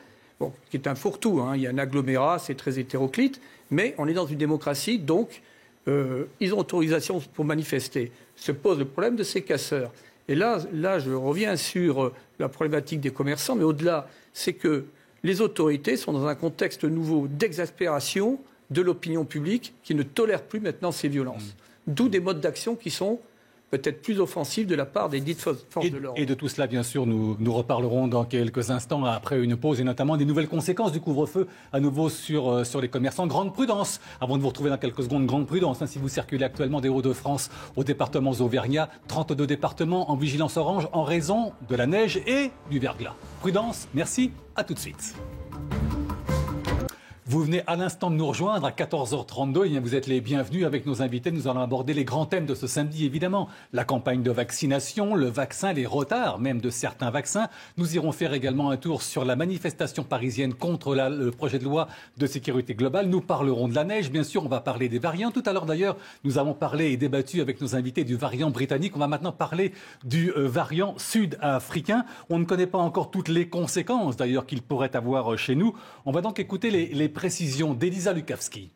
[SPEAKER 10] qui est un fourre-tout. Il y a un agglomérat, c'est très hétéroclite, mais on est dans une démocratie, donc ils ont autorisation pour manifester. Se pose le problème de ces casseurs. Et là, je reviens sur la problématique des commerçants, mais au-delà, c'est que les autorités sont dans un contexte nouveau d'exaspération de l'opinion publique qui ne tolère plus maintenant ces violences. D'où des modes d'action qui sont peut-être plus offensifs de la part des dites forces de l'ordre.
[SPEAKER 1] Et de tout cela, bien sûr, nous reparlerons dans quelques instants après une pause et notamment des nouvelles conséquences du couvre-feu à nouveau sur les commerçants. Grande prudence, avant de vous retrouver dans quelques secondes, grande prudence si vous circulez actuellement des Hauts-de-France aux départements Auvergnat, 32 départements en vigilance orange en raison de la neige et du verglas. Prudence, merci, à tout de suite. Vous venez à l'instant de nous rejoindre à 14h32. Eh bien, vous êtes les bienvenus avec nos invités. Nous allons aborder les grands thèmes de ce samedi, évidemment. La campagne de vaccination, le vaccin, les retards même de certains vaccins. Nous irons faire également un tour sur la manifestation parisienne contre le projet de loi de sécurité globale. Nous parlerons de la neige, bien sûr. On va parler des variants. Tout à l'heure, d'ailleurs, nous avons parlé et débattu avec nos invités du variant britannique. On va maintenant parler du variant sud-africain. On ne connaît pas encore toutes les conséquences, d'ailleurs, qu'il pourrait avoir chez nous. On va donc écouter les précisions d'Elisa Lukavski.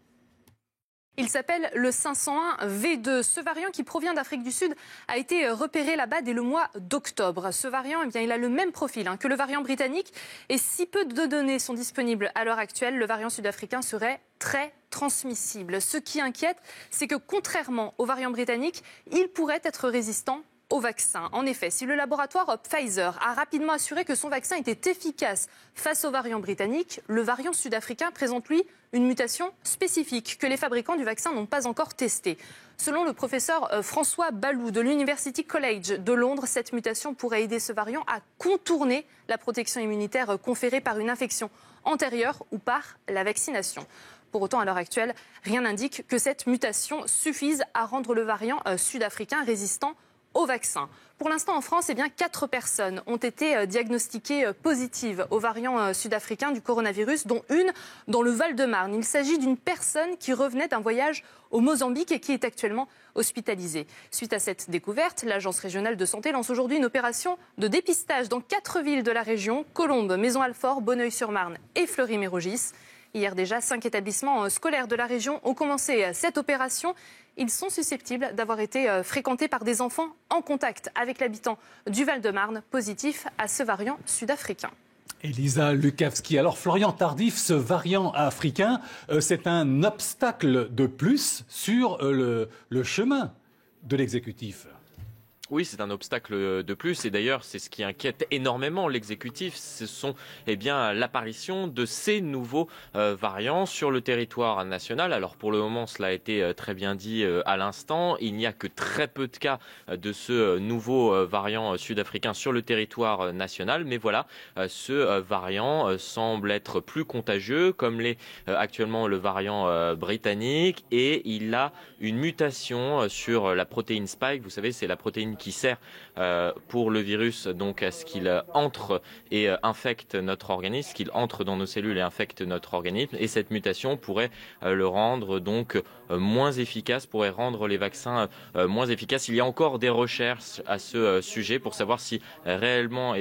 [SPEAKER 19] Il s'appelle le 501 V2. Ce variant qui provient d'Afrique du Sud a été repéré là-bas dès le mois d'octobre. Ce variant, eh bien, il a le même profil que le variant britannique. Et si peu de données sont disponibles à l'heure actuelle, le variant sud-africain serait très transmissible. Ce qui inquiète, c'est que contrairement au variant britannique, il pourrait être résistant au vaccin. En effet, si le laboratoire Pfizer a rapidement assuré que son vaccin était efficace face au variant britannique, le variant sud-africain présente, lui, une mutation spécifique que les fabricants du vaccin n'ont pas encore testée. Selon le professeur François Balloux de l'University College de Londres, cette mutation pourrait aider ce variant à contourner la protection immunitaire conférée par une infection antérieure ou par la vaccination. Pour autant, à l'heure actuelle, rien n'indique que cette mutation suffise à rendre le variant sud-africain résistant au vaccin. Pour l'instant, en France, 4 personnes ont été diagnostiquées positives au variant sud-africain du coronavirus, dont une dans le Val-de-Marne. Il s'agit d'une personne qui revenait d'un voyage au Mozambique et qui est actuellement hospitalisée. Suite à cette découverte, l'Agence régionale de santé lance aujourd'hui une opération de dépistage dans 4 villes de la région, Colombes, Maison-Alfort, Bonneuil-sur-Marne et Fleury-Mérogis. Hier déjà, 5 établissements scolaires de la région ont commencé cette opération. Ils sont susceptibles d'avoir été fréquentés par des enfants en contact avec l'habitant du Val-de-Marne positif à ce variant sud-africain.
[SPEAKER 1] Elisa Lukavski. Alors Florian Tardif, ce variant africain, c'est un obstacle de plus sur le chemin de l'exécutif.
[SPEAKER 14] Oui, c'est un obstacle de plus et d'ailleurs c'est ce qui inquiète énormément l'exécutif, ce sont l'apparition de ces nouveaux variants sur le territoire national. Alors pour le moment, cela a été très bien dit à l'instant, il n'y a que très peu de cas de ce nouveau variant sud-africain sur le territoire national, mais voilà, ce variant semble être plus contagieux comme l'est actuellement le variant britannique et il a une mutation sur la protéine spike, vous savez c'est la protéine qui sert pour le virus donc à ce qu'il entre et infecte notre organisme, qu'il entre dans nos cellules et infecte notre organisme. Et cette mutation pourrait le rendre donc moins efficace, pourrait rendre les vaccins moins efficaces. Il y a encore des recherches à ce sujet pour savoir si réellement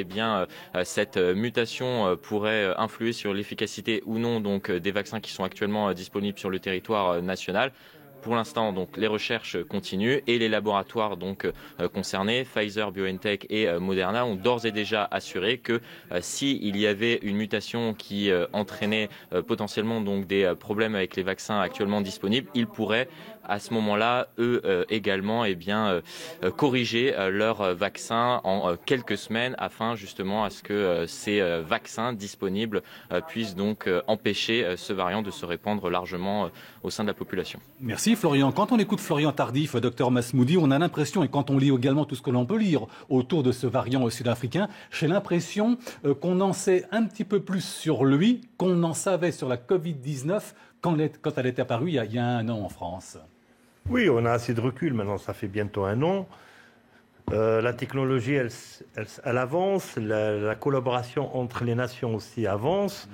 [SPEAKER 14] cette mutation pourrait influer sur l'efficacité ou non donc des vaccins qui sont actuellement disponibles sur le territoire national. Pour l'instant, donc, les recherches continuent et les laboratoires donc concernés, Pfizer, BioNTech et Moderna, ont d'ores et déjà assuré que s'il y avait une mutation qui entraînait potentiellement donc des problèmes avec les vaccins actuellement disponibles, ils pourraient à ce moment-là, eux également, corriger leur vaccin en quelques semaines afin justement à ce que ces vaccins disponibles puissent donc empêcher ce variant de se répandre largement au sein de la population.
[SPEAKER 1] Merci Florian. Quand on écoute Florian Tardif, Dr Masmoudi, on a l'impression, et quand on lit également tout ce que l'on peut lire autour de ce variant sud-africain, j'ai l'impression qu'on en sait un petit peu plus sur lui qu'on en savait sur la Covid-19 quand elle est apparue il y a 1 an en France.
[SPEAKER 8] Oui, on a assez de recul maintenant, ça fait bientôt 1 an. La technologie, elle avance, la collaboration entre les nations aussi avance.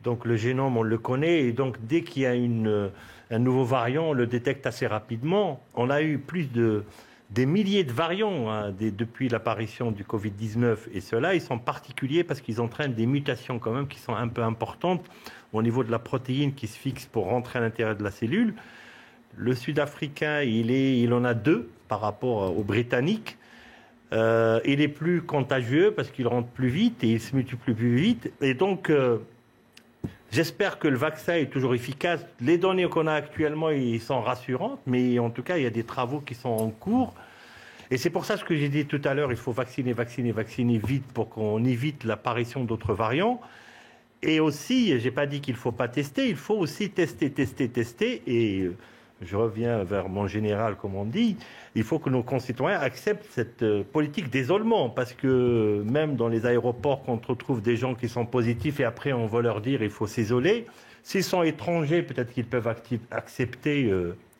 [SPEAKER 8] Donc le génome, on le connaît, et donc dès qu'il y a un nouveau variant, on le détecte assez rapidement. On a eu des milliers de variants depuis l'apparition du Covid-19, et ceux-là, ils sont particuliers parce qu'ils entraînent des mutations quand même qui sont un peu importantes au niveau de la protéine qui se fixe pour rentrer à l'intérieur de la cellule. Le Sud-Africain, il en a 2 par rapport au Britannique. Il est plus contagieux parce qu'il rentre plus vite et il se multiplie plus vite. Et donc, j'espère que le vaccin est toujours efficace. Les données qu'on a actuellement, ils sont rassurantes, mais en tout cas, il y a des travaux qui sont en cours. Et c'est pour ça ce que j'ai dit tout à l'heure, il faut vacciner vite pour qu'on évite l'apparition d'autres variants. Et aussi, je n'ai pas dit qu'il ne faut pas tester, il faut aussi tester. Et je reviens vers mon général, comme on dit, il faut que nos concitoyens acceptent cette politique d'isolement, parce que même dans les aéroports, quand on retrouve des gens qui sont positifs et après on va leur dire il faut s'isoler, S'ils sont étrangers, peut-être qu'ils peuvent accepter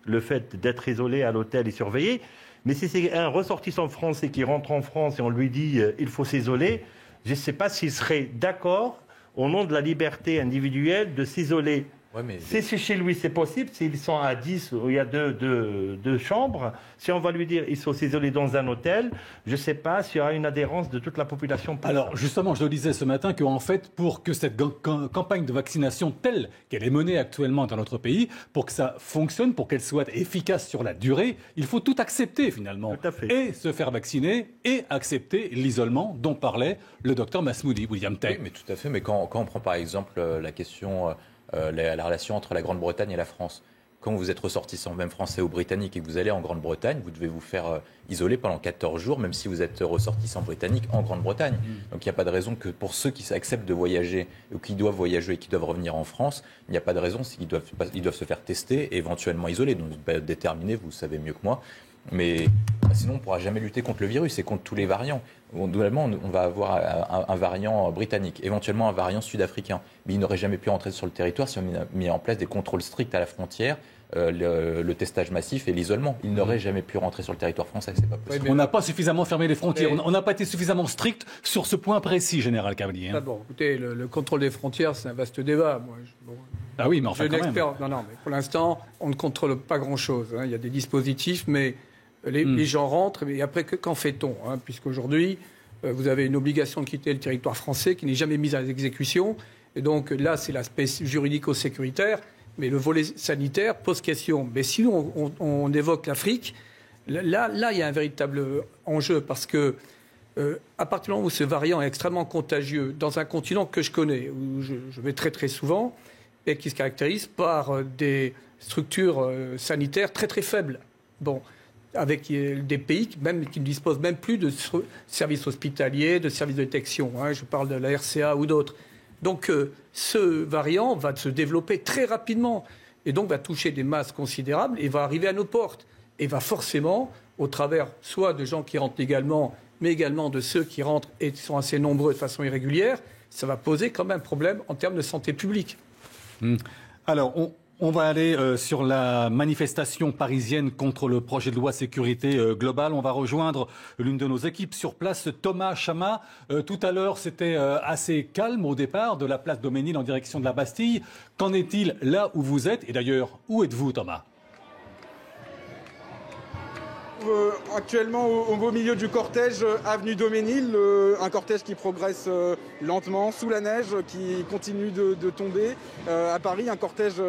[SPEAKER 8] le fait d'être isolés à l'hôtel et surveillés. Mais si c'est un ressortissant français qui rentre en France et on lui dit il faut s'isoler, je ne sais pas s'il serait d'accord, au nom de la liberté individuelle, de s'isoler. Ouais, si chez lui c'est possible, s'ils sont à 10 où il y a deux chambres, si on va lui dire il faut s'isoler dans un hôtel, je ne sais pas s'il y aura une adhérence de toute la population.
[SPEAKER 1] Alors justement, je le disais ce matin qu'en fait, pour que cette campagne de vaccination telle qu'elle est menée actuellement dans notre pays, pour que ça fonctionne, pour qu'elle soit efficace sur la durée, il faut tout accepter finalement. Tout à fait. Et se faire vacciner et accepter l'isolement dont parlait le docteur Masmoudi, William Tay.
[SPEAKER 9] Oui, mais tout à fait. Mais quand on prend par exemple la question... la relation entre la Grande-Bretagne et la France. Quand vous êtes ressortissant, même français ou britannique, et que vous allez en Grande-Bretagne, vous devez vous faire isoler pendant 14 jours, même si vous êtes ressortissant britannique en Grande-Bretagne. Donc il n'y a pas de raison que pour ceux qui acceptent de voyager, ou qui doivent voyager et qui doivent revenir en France, il n'y a pas de raison, ils doivent se faire tester et éventuellement isoler. Donc une période déterminée, vous savez mieux que moi. Mais sinon, on ne pourra jamais lutter contre le virus et contre tous les variants. Normalement, on va avoir un variant britannique, éventuellement un variant sud-africain. Mais il n'aurait jamais pu entrer sur le territoire si on a mis en place des contrôles stricts à la frontière, le testage massif et l'isolement. Il n'aurait jamais pu rentrer sur le territoire français, c'est pas possible.
[SPEAKER 1] On n'a pas suffisamment fermé les frontières, on n'a pas été suffisamment strict sur ce point précis, Général Cavalier.
[SPEAKER 10] Ah bon, écoutez, le contrôle des frontières, c'est un vaste débat. Moi,
[SPEAKER 1] ah oui, mais enfin quand même.
[SPEAKER 10] Non, mais pour l'instant, on ne contrôle pas grand-chose. Il y a des dispositifs, mais les gens rentrent, et après, qu'en fait-on puisqu'aujourd'hui, vous avez une obligation de quitter le territoire français qui n'est jamais mise à l'exécution. Et donc là, c'est l'aspect juridico-sécuritaire. Mais le volet sanitaire pose question. Mais si on évoque l'Afrique, là, il y a un véritable enjeu. Parce que à partir du moment où ce variant est extrêmement contagieux, dans un continent que je connais, où je vais très très souvent, et qui se caractérise par des structures sanitaires très très faibles. Bon. Avec des pays même qui ne disposent même plus de services hospitaliers, de services de détection. Je parle de la RCA ou d'autres. Donc ce variant va se développer très rapidement et donc va toucher des masses considérables et va arriver à nos portes. Et va forcément, au travers soit de gens qui rentrent légalement, mais également de ceux qui rentrent et qui sont assez nombreux de façon irrégulière, ça va poser quand même un problème en termes de santé publique.
[SPEAKER 1] Alors, on va aller sur la manifestation parisienne contre le projet de loi sécurité globale. On va rejoindre l'une de nos équipes sur place, Thomas Chama. Tout à l'heure, c'était assez calme au départ de la place Daumesnil en direction de la Bastille. Qu'en est-il là où vous êtes? Et d'ailleurs, où êtes-vous, Thomas?
[SPEAKER 20] Actuellement au beau milieu du cortège avenue Daumesnil, un cortège qui progresse lentement sous la neige, qui continue de tomber. À Paris, un cortège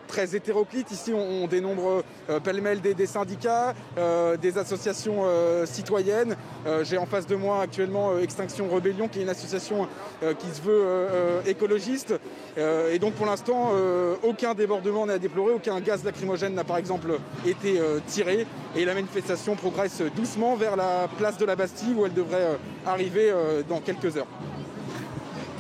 [SPEAKER 20] très hétéroclite. Ici, on dénombre pêle-mêle des syndicats, des associations citoyennes. J'ai en face de moi actuellement Extinction Rebellion, qui est une association qui se veut écologiste. Et donc pour l'instant, aucun débordement n'est à déplorer, aucun gaz lacrymogène n'a par exemple été tiré. Et la manifestation progresse doucement vers la place de la Bastille où elle devrait arriver dans quelques heures.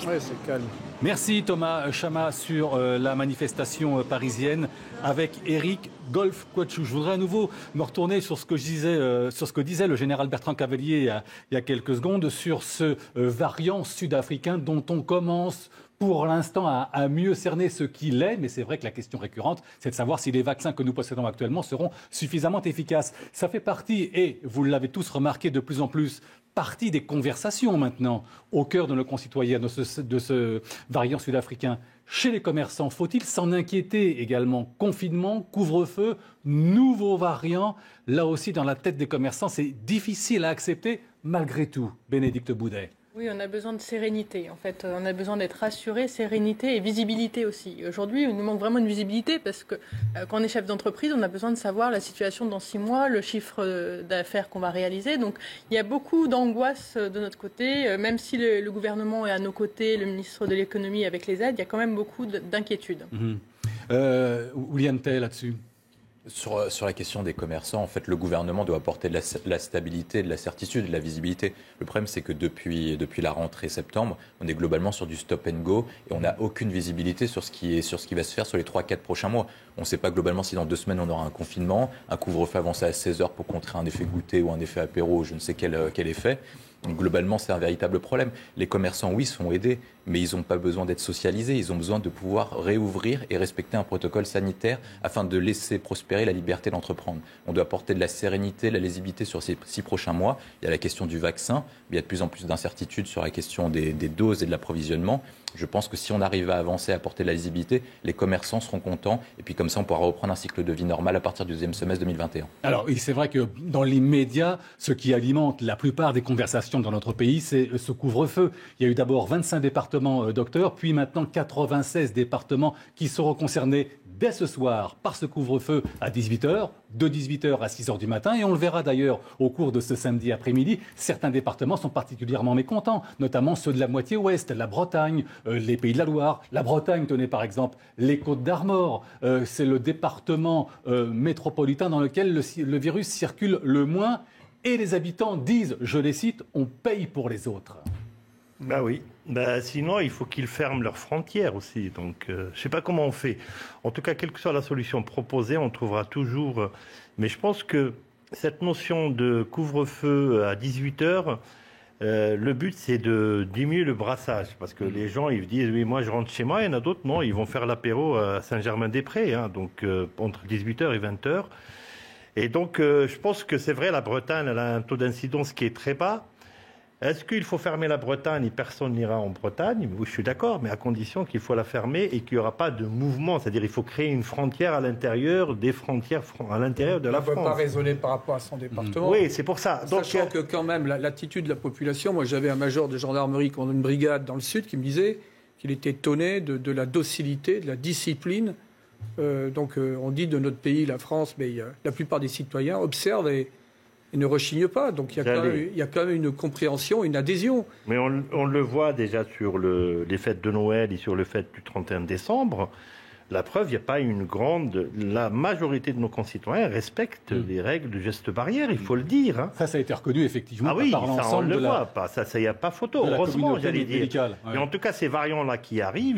[SPEAKER 10] Oui, c'est calme.
[SPEAKER 1] Merci Thomas Chama sur la manifestation parisienne avec Éric Golf-Kouachou. Je voudrais à nouveau me retourner sur ce que disait le général Bertrand Cavalier il y a quelques secondes sur ce variant sud-africain dont on commence pour l'instant à mieux cerner ce qu'il est, mais c'est vrai que la question récurrente, c'est de savoir si les vaccins que nous possédons actuellement seront suffisamment efficaces. Ça fait partie, et vous l'avez tous remarqué de plus en plus, partie des conversations maintenant au cœur de nos concitoyens de ce variant sud-africain. Chez les commerçants, faut-il s'en inquiéter également? Confinement, couvre-feu, nouveaux variants. Là aussi, dans la tête des commerçants, c'est difficile à accepter malgré tout. Bénédicte Boudet.
[SPEAKER 11] Oui, on a besoin de sérénité. En fait, on a besoin d'être rassuré, sérénité et visibilité aussi. Aujourd'hui, il nous manque vraiment une visibilité parce que quand on est chef d'entreprise, on a besoin de savoir la situation dans 6 mois, le chiffre d'affaires qu'on va réaliser. Donc, il y a beaucoup d'angoisse de notre côté. Même si le gouvernement est à nos côtés, le ministre de l'économie avec les aides, il y a quand même beaucoup d'inquiétudes.
[SPEAKER 1] William Tay, là-dessus.
[SPEAKER 9] Sur la question des commerçants, en fait, le gouvernement doit apporter de la stabilité, de la certitude, de la visibilité. Le problème, c'est que depuis la rentrée septembre, on est globalement sur du stop and go et on n'a aucune visibilité sur ce qui va se faire sur les 3-4 prochains mois. On ne sait pas globalement si dans 2 semaines, on aura un confinement, un couvre-feu avancé à 16h pour contrer un effet goûter ou un effet apéro, je ne sais quel effet. Donc, globalement, c'est un véritable problème. Les commerçants, oui, sont aidés, mais ils n'ont pas besoin d'être socialisés. Ils ont besoin de pouvoir réouvrir et respecter un protocole sanitaire afin de laisser prospérer la liberté d'entreprendre. On doit apporter de la sérénité, de la lisibilité sur ces 6 prochains mois. Il y a la question du vaccin, il y a de plus en plus d'incertitudes sur la question des doses et de l'approvisionnement. Je pense que si on arrive à avancer, à apporter de la lisibilité, les commerçants seront contents. Et puis comme ça, on pourra reprendre un cycle de vie normal à partir du deuxième semestre 2021.
[SPEAKER 1] Alors, c'est vrai que dans les médias, ce qui alimente la plupart des conversations dans notre pays, c'est ce couvre-feu. Il y a eu d'abord 25 départements docteurs, puis maintenant 96 départements qui seront concernés dès ce soir par ce couvre-feu à 18h, de 18h à 6h du matin. Et on le verra d'ailleurs au cours de ce samedi après-midi. Certains départements sont particulièrement mécontents, notamment ceux de la moitié ouest, la Bretagne, les Pays de la Loire. La Bretagne, tenez par exemple les Côtes-d'Armor. C'est le département métropolitain dans lequel le virus circule le moins. Et les habitants disent, je les cite, on paye pour les autres.
[SPEAKER 8] Ben oui. Sinon, il faut qu'ils ferment leurs frontières aussi. Donc, je ne sais pas comment on fait. En tout cas, quelle que soit la solution proposée, on trouvera toujours. Mais je pense que cette notion de couvre-feu à 18h, le but, c'est de diminuer le brassage. Parce que les gens, ils disent, oui, moi, je rentre chez moi. Il y en a d'autres, non, ils vont faire l'apéro à Saint-Germain-des-Prés. Donc, entre 18h et 20h. Et donc, je pense que c'est vrai, la Bretagne, elle a un taux d'incidence qui est très bas. Est-ce qu'il faut fermer la Bretagne et personne n'ira en Bretagne? Oui, je suis d'accord, mais à condition qu'il faut la fermer et qu'il n'y aura pas de mouvement. C'est-à-dire qu'il faut créer une frontière à l'intérieur des frontières à l'intérieur de la France.
[SPEAKER 10] On ne peut pas raisonner par rapport à son département.
[SPEAKER 8] Oui, c'est pour ça.
[SPEAKER 10] Donc, sachant que quand même, l'attitude de la population, moi j'avais un major de gendarmerie qui a une brigade dans le sud qui me disait qu'il était étonné de la docilité, de la discipline. On dit de notre pays, la France, mais la plupart des citoyens observent et ne rechignent pas. Donc il y a quand même une compréhension, une adhésion.
[SPEAKER 8] Mais on le voit déjà sur les fêtes de Noël et sur le fête du 31 décembre. La preuve, il n'y a pas une grande... La majorité de nos concitoyens respectent les règles de gestes barrières, il faut le dire. Hein.
[SPEAKER 1] Ça a été reconnu effectivement
[SPEAKER 8] par
[SPEAKER 1] l'ensemble
[SPEAKER 8] ça, on
[SPEAKER 1] de
[SPEAKER 8] le voit pas. Ça, il n'y a pas photo. Heureusement, j'allais dire.
[SPEAKER 1] Médicale, ouais.
[SPEAKER 8] Mais en tout cas, ces variants-là qui arrivent,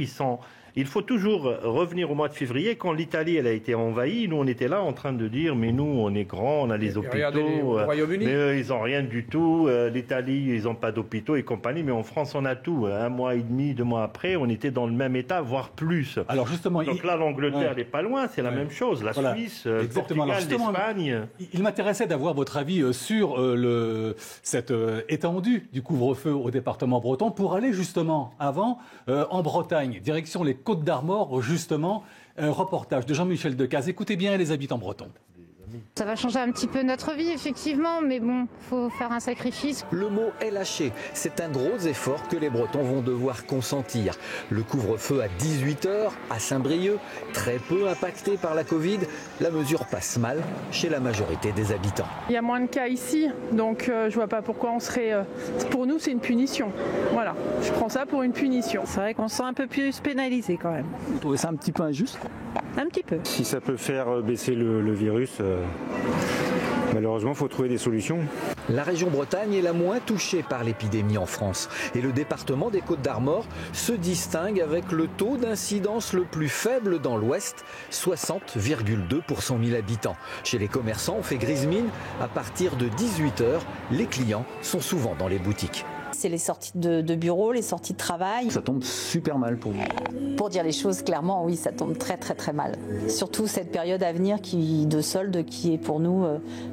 [SPEAKER 8] il faut toujours revenir au mois de février, quand l'Italie elle a été envahie. Nous, on était là en train de dire, mais nous, on est grands, on a les hôpitaux. Mais eux, ils n'ont rien du tout. L'Italie, ils n'ont pas d'hôpitaux et compagnie. Mais en France, on a tout. 1 mois et demi, 2 mois après, on était dans le même état, voire plus.
[SPEAKER 1] Alors justement,
[SPEAKER 8] donc là, l'Angleterre n'est pas loin, c'est la même chose. La Suisse, le Portugal, l'Espagne.
[SPEAKER 1] Il m'intéressait d'avoir votre avis sur cette étendue du couvre-feu au département breton pour aller justement avant en Bretagne, direction les Côtes-d'Armor, justement, un reportage de Jean-Michel Decaze. Écoutez bien les habitants bretons.
[SPEAKER 21] Ça va changer un petit peu notre vie, effectivement, mais bon, faut faire un sacrifice.
[SPEAKER 22] Le mot est lâché. C'est un gros effort que les Bretons vont devoir consentir. Le couvre-feu à 18h à Saint-Brieuc, très peu impacté par la Covid, la mesure passe mal chez la majorité des habitants.
[SPEAKER 5] Il y a moins de cas ici, donc je vois pas pourquoi on serait... Pour nous, c'est une punition. Voilà, je prends ça pour une punition.
[SPEAKER 23] C'est vrai qu'on se sent un peu plus pénalisé quand même.
[SPEAKER 24] Vous trouvez ça un petit peu injuste?
[SPEAKER 23] Un petit peu.
[SPEAKER 24] Si ça peut faire baisser le virus, malheureusement, il faut trouver des solutions.
[SPEAKER 22] La région Bretagne est la moins touchée par l'épidémie en France. Et le département des Côtes-d'Armor se distingue avec le taux d'incidence le plus faible dans l'Ouest, 60,2 pour 100 000 habitants. Chez les commerçants, on fait grise mine. À partir de 18h, les clients sont souvent dans les boutiques.
[SPEAKER 25] C'est les sorties de bureau, les sorties de travail.
[SPEAKER 24] Ça tombe super mal pour vous.
[SPEAKER 25] Pour dire les choses clairement, oui, ça tombe très très très mal. Surtout cette période à venir de solde qui est pour nous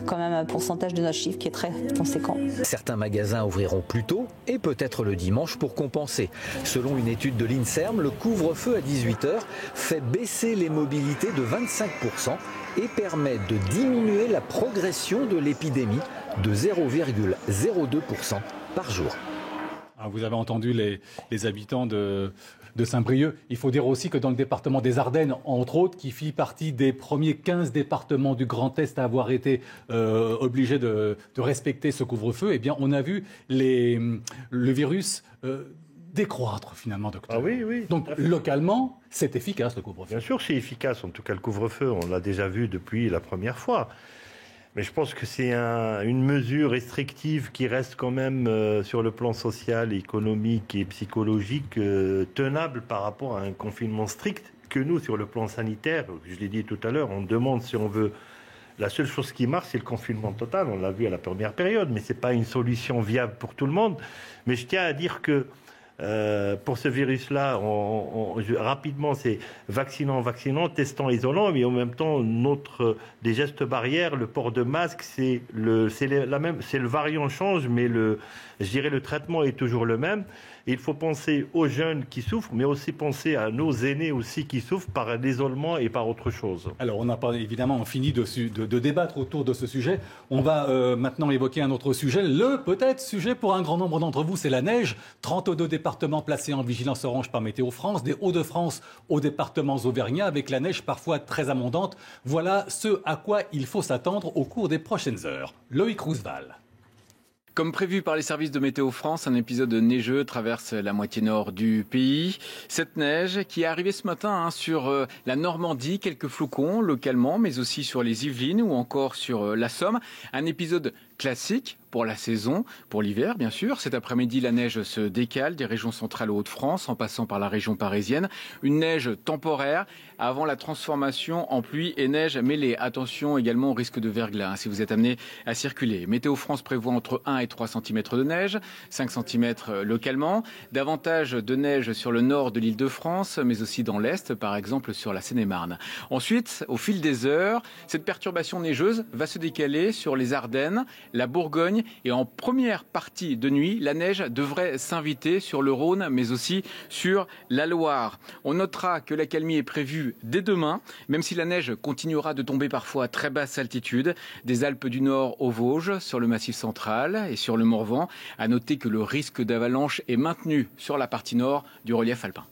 [SPEAKER 25] quand même un pourcentage de notre chiffre qui est très conséquent.
[SPEAKER 22] Certains magasins ouvriront plus tôt et peut-être le dimanche pour compenser. Selon une étude de l'INSERM, le couvre-feu à 18h fait baisser les mobilités de 25% et permet de diminuer la progression de l'épidémie de 0,02% par jour.
[SPEAKER 1] Vous avez entendu les habitants de Saint-Brieuc. Il faut dire aussi que dans le département des Ardennes, entre autres, qui fit partie des premiers 15 départements du Grand Est à avoir été obligés de respecter ce couvre-feu, eh bien, on a vu le virus décroître finalement, docteur.
[SPEAKER 8] Ah oui, oui.
[SPEAKER 1] Donc localement, c'est efficace le couvre-feu.
[SPEAKER 8] Bien sûr, c'est efficace. En tout cas, le couvre-feu, on l'a déjà vu depuis la première fois. Mais je pense que c'est une mesure restrictive qui reste quand même sur le plan social, économique et psychologique tenable par rapport à un confinement strict que nous, sur le plan sanitaire, je l'ai dit tout à l'heure, on demande si on veut la seule chose qui marche, c'est le confinement total. On l'a vu à la première période, mais ce n'est pas une solution viable pour tout le monde. Mais je tiens à dire que pour ce virus-là, rapidement, c'est vaccinant, testant, isolant, mais en même temps, des gestes barrières, le port de masque, c'est le variant change, mais je dirais le traitement est toujours le même. Et il faut penser aux jeunes qui souffrent, mais aussi penser à nos aînés aussi qui souffrent par l'isolement et par autre chose.
[SPEAKER 1] Alors, on n'a pas évidemment fini de débattre autour de ce sujet. On va maintenant évoquer un autre sujet. Le peut-être sujet pour un grand nombre d'entre vous, c'est la neige. 32 départements placés en vigilance orange par Météo France, des Hauts-de-France aux départements auvergnats, avec la neige parfois très abondante. Voilà ce à quoi il faut s'attendre au cours des prochaines heures. Loïc Roosevelt.
[SPEAKER 2] Comme prévu par les services de Météo France, un épisode neigeux traverse la moitié nord du pays. Cette neige qui est arrivée ce matin sur la Normandie, quelques flocons localement, mais aussi sur les Yvelines ou encore sur la Somme. Un épisode classique pour la saison, pour l'hiver bien sûr. Cet après-midi, la neige se décale des régions centrales aux Hauts-de-France en passant par la région parisienne. Une neige temporaire avant la transformation en pluie et neige mêlée. Attention également au risque de verglas si vous êtes amené à circuler. Météo France prévoit entre 1 et 3 cm de neige, 5 cm localement. Davantage de neige sur le nord de l'Île-de-France, mais aussi dans l'Est, par exemple sur la Seine-et-Marne. Ensuite, au fil des heures, cette perturbation neigeuse va se décaler sur les Ardennes, la Bourgogne et en première partie de nuit, la neige devrait s'inviter sur le Rhône mais aussi sur la Loire. On notera que l'accalmie est prévue dès demain, même si la neige continuera de tomber parfois à très basse altitude, des Alpes du Nord aux Vosges, sur le Massif central et sur le Morvan. À noter que le risque d'avalanche est maintenu sur la partie nord du relief alpin.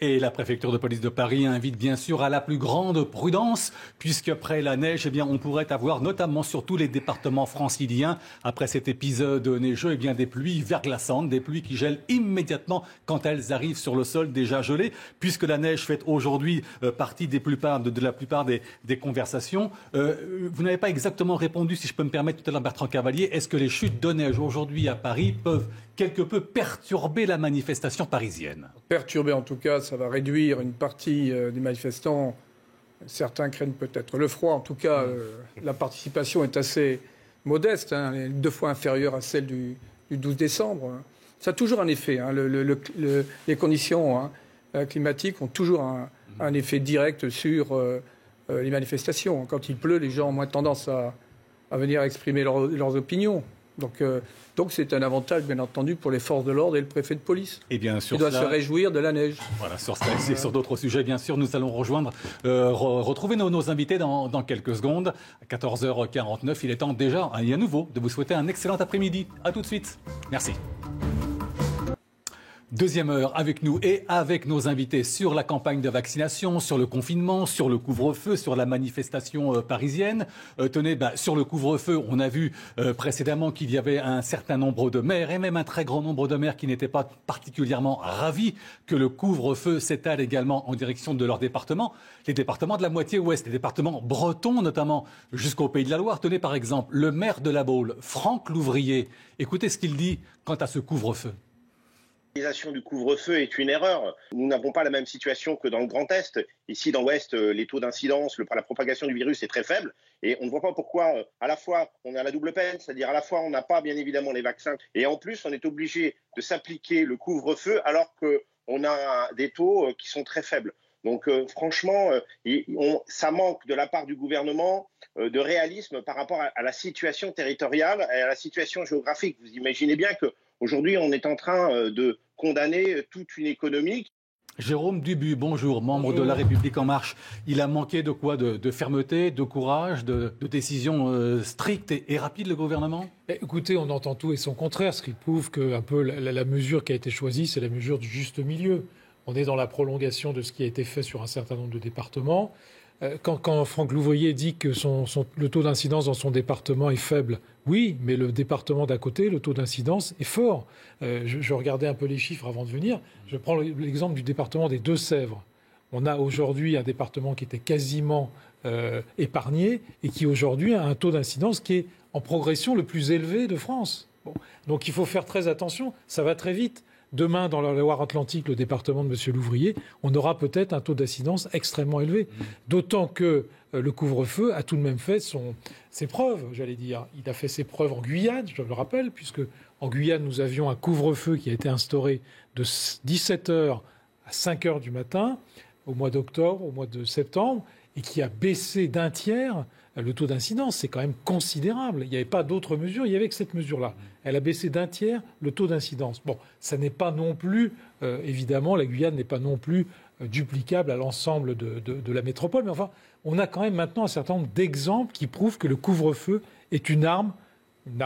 [SPEAKER 1] Et la préfecture de police de Paris invite bien sûr à la plus grande prudence, puisqu'après la neige, on pourrait avoir, notamment sur tous les départements franciliens, après cet épisode neigeux, des pluies verglaçantes, des pluies qui gèlent immédiatement quand elles arrivent sur le sol déjà gelé, puisque la neige fait aujourd'hui partie de la plupart des conversations. Vous n'avez pas exactement répondu, si je peux me permettre, tout à l'heure, Bertrand Cavalier. Est-ce que les chutes de neige aujourd'hui à Paris peuvent quelque peu perturber la manifestation parisienne?
[SPEAKER 10] Perturber en tout cas, ça va réduire une partie des manifestants. Certains craignent peut-être le froid. En tout cas, la participation est assez modeste, elle est 2 fois inférieure à celle du 12 décembre. Ça a toujours un effet. Les conditions climatiques ont toujours un effet direct sur les manifestations. Quand il pleut, les gens ont moins tendance à venir exprimer leurs opinions. Donc c'est un avantage, bien entendu, pour les forces de l'ordre et le préfet de police.
[SPEAKER 1] Et bien sûr,
[SPEAKER 10] il doit se réjouir de la neige.
[SPEAKER 1] Voilà, sur cela et sur d'autres sujets, bien sûr, nous allons retrouver nos invités dans quelques secondes. À 14h49, il est temps déjà, à nouveau, de vous souhaiter un excellent après-midi. À tout de suite. Merci. Deuxième heure avec nous et avec nos invités sur la campagne de vaccination, sur le confinement, sur le couvre-feu, sur la manifestation parisienne. Sur le couvre-feu, on a vu précédemment qu'il y avait un certain nombre de maires et même un très grand nombre de maires qui n'étaient pas particulièrement ravis que le couvre-feu s'étale également en direction de leur département. Les départements de la moitié ouest, les départements bretons notamment, jusqu'au Pays de la Loire. Tenez par exemple le maire de La Baule, Franck Louvrier. Écoutez ce qu'il dit quant à ce couvre-feu.
[SPEAKER 3] L'organisation du couvre-feu est une erreur. Nous n'avons pas la même situation que dans le Grand Est. Ici, dans l'Ouest, les taux d'incidence, la propagation du virus est très faible. Et on ne voit pas pourquoi, à la fois, on a la double peine, c'est-à-dire à la fois, on n'a pas, bien évidemment, les vaccins, et en plus, on est obligé de s'appliquer le couvre-feu alors qu'on a des taux qui sont très faibles. Donc, franchement, ça manque de la part du gouvernement de réalisme par rapport à la situation territoriale et à la situation géographique. Vous imaginez bien qu'aujourd'hui, on est en train de condamner toute une économie.
[SPEAKER 1] Jérôme Dubu, bonjour, membre de La République En Marche. Il a manqué de quoi? De fermeté, de courage, de décisions strictes et rapides, le gouvernement?
[SPEAKER 4] Écoutez, on entend tout et son contraire, ce qui prouve que un peu la mesure qui a été choisie, c'est la mesure du juste milieu. On est dans la prolongation de ce qui a été fait sur un certain nombre de départements. Quand Franck Louvrier dit que le taux d'incidence dans son département est faible, oui, mais le département d'à côté, le taux d'incidence est fort. Je regardais un peu les chiffres avant de venir. Je prends l'exemple du département des Deux-Sèvres. On a aujourd'hui un département qui était quasiment épargné et qui aujourd'hui a un taux d'incidence qui est en progression le plus élevé de France. Bon. Donc il faut faire très attention, ça va très vite. demain, dans la Loire-Atlantique, le département de M. Louvrier, on aura peut-être un taux d'incidence extrêmement élevé. D'autant que le couvre-feu a tout de même fait ses preuves, j'allais dire. Il a fait ses preuves en Guyane, je le rappelle, puisque en Guyane, nous avions un couvre-feu qui a été instauré de 17h à 5h du matin, au mois d'octobre, au mois de septembre, et qui a baissé d'un tiers le taux d'incidence. C'est quand même considérable. Il n'y avait pas d'autres mesures, il n'y avait que cette mesure-là. Elle a baissé d'un tiers le taux d'incidence. Bon, ça n'est pas non plus, évidemment, la Guyane n'est pas non plus duplicable à l'ensemble de la métropole, mais enfin, on a quand même maintenant un certain nombre d'exemples qui prouvent que le couvre-feu est une arme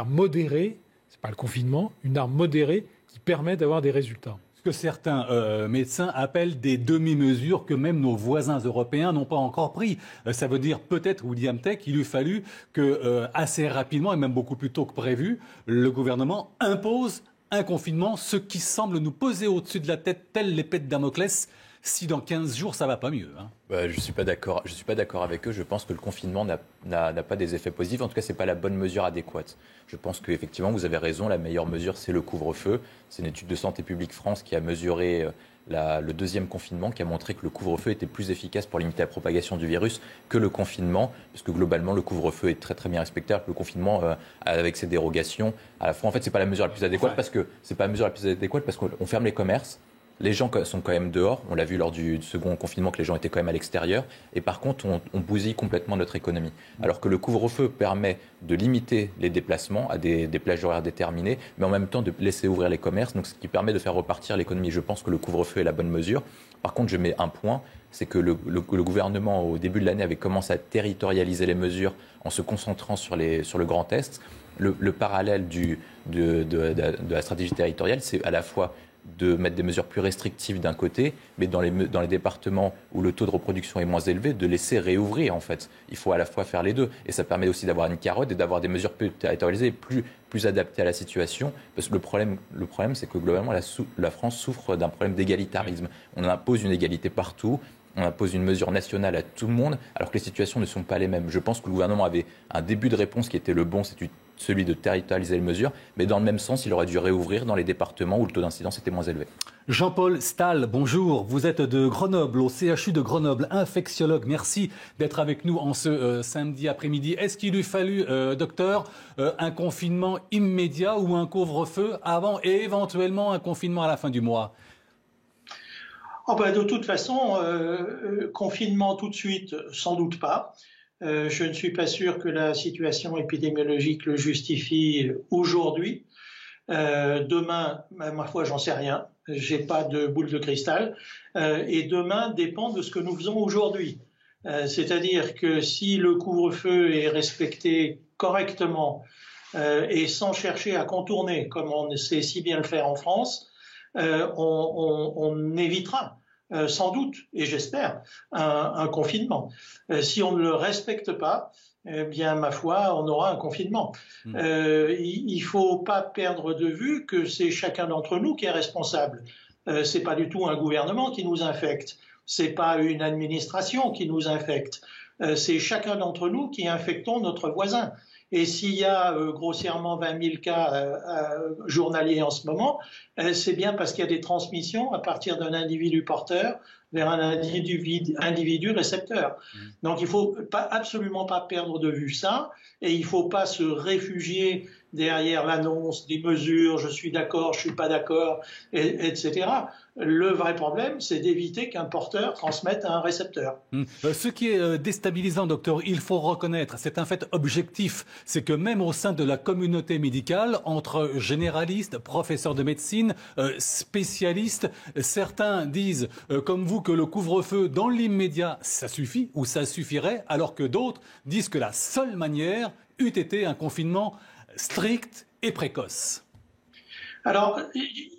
[SPEAKER 4] modérée, c'est pas le confinement, une arme modérée qui permet d'avoir des résultats.
[SPEAKER 1] Ce que certains médecins appellent des demi-mesures que même nos voisins européens n'ont pas encore pris. Ça veut dire peut-être, William Tech, qu'il eût fallu que assez rapidement, et même beaucoup plus tôt que prévu, le gouvernement impose un confinement, ce qui semble nous poser au-dessus de la tête, telle l'épée de Damoclès, si dans 15 jours, ça ne va pas mieux.
[SPEAKER 9] Je ne suis pas d'accord avec eux. Je pense que le confinement n'a pas des effets positifs. En tout cas, ce n'est pas la bonne mesure adéquate. Je pense qu'effectivement, vous avez raison. La meilleure mesure, c'est le couvre-feu. C'est une étude de Santé publique France qui a mesuré le deuxième confinement, qui a montré que le couvre-feu était plus efficace pour limiter la propagation du virus que le confinement, parce que globalement, le couvre-feu est très très bien respecté. Le confinement, avec ses dérogations, à la fois, en fait, c'est pas la mesure la plus adéquate parce qu'on ferme les commerces. Les gens sont quand même dehors. On l'a vu lors du second confinement que les gens étaient quand même à l'extérieur. Et par contre, on bousille complètement notre économie. Alors que le couvre-feu permet de limiter les déplacements à des plages horaires déterminées, mais en même temps de laisser ouvrir les commerces, donc ce qui permet de faire repartir l'économie. Je pense que le couvre-feu est la bonne mesure. Par contre, je mets un point, c'est que le gouvernement, au début de l'année, avait commencé à territorialiser les mesures en se concentrant sur le Grand Est. Le parallèle de la stratégie territoriale, c'est à la fois de mettre des mesures plus restrictives d'un côté, mais dans les départements où le taux de reproduction est moins élevé, de laisser réouvrir en fait. Il faut à la fois faire les deux. Et ça permet aussi d'avoir une carotte et d'avoir des mesures plus territorialisées, plus adaptées à la situation. Parce que le problème c'est que globalement, la France souffre d'un problème d'égalitarisme. On impose une égalité partout. On impose une mesure nationale à tout le monde, alors que les situations ne sont pas les mêmes. Je pense que le gouvernement avait un début de réponse qui était le bon, c'est celui de territorialiser les mesures, mais dans le même sens, il aurait dû réouvrir dans les départements où le taux d'incidence était moins élevé.
[SPEAKER 1] Jean-Paul Stahl, bonjour. Vous êtes de Grenoble, au CHU de Grenoble, infectiologue. Merci d'être avec nous en ce samedi après-midi. Est-ce qu'il eût fallu, docteur, un confinement immédiat ou un couvre-feu avant et éventuellement un confinement à la fin du mois ?
[SPEAKER 6] De toute façon, confinement tout de suite, sans doute pas. Je ne suis pas sûr que la situation épidémiologique le justifie aujourd'hui. Demain, ma foi, j'en sais rien. J'ai pas de boule de cristal. Et demain dépend de ce que nous faisons aujourd'hui. C'est-à-dire que si le couvre-feu est respecté correctement et sans chercher à contourner, comme on sait si bien le faire en France, on évitera sans doute, et j'espère, un confinement. Si on ne le respecte pas, eh bien, ma foi, on aura un confinement. Il ne faut pas perdre de vue que c'est chacun d'entre nous qui est responsable. C'est pas du tout un gouvernement qui nous infecte. C'est pas une administration qui nous infecte. C'est chacun d'entre nous qui infectons notre voisin. Et s'il y a grossièrement 20 000 cas journaliers en ce moment, c'est bien parce qu'il y a des transmissions à partir d'un individu porteur vers un individu récepteur. Donc il ne faut absolument pas perdre de vue ça, et il ne faut pas se réfugier derrière l'annonce des mesures, je suis d'accord, je ne suis pas d'accord, etc. Le vrai problème, c'est d'éviter qu'un porteur transmette à un récepteur.
[SPEAKER 1] Ce qui est déstabilisant, docteur, il faut reconnaître, c'est un fait objectif, c'est que même au sein de la communauté médicale, entre généralistes, professeurs de médecine, spécialistes, certains disent, comme vous, que le couvre-feu dans l'immédiat, ça suffit ou ça suffirait, alors que d'autres disent que la seule manière eût été un confinement strict et précoce.
[SPEAKER 6] Alors,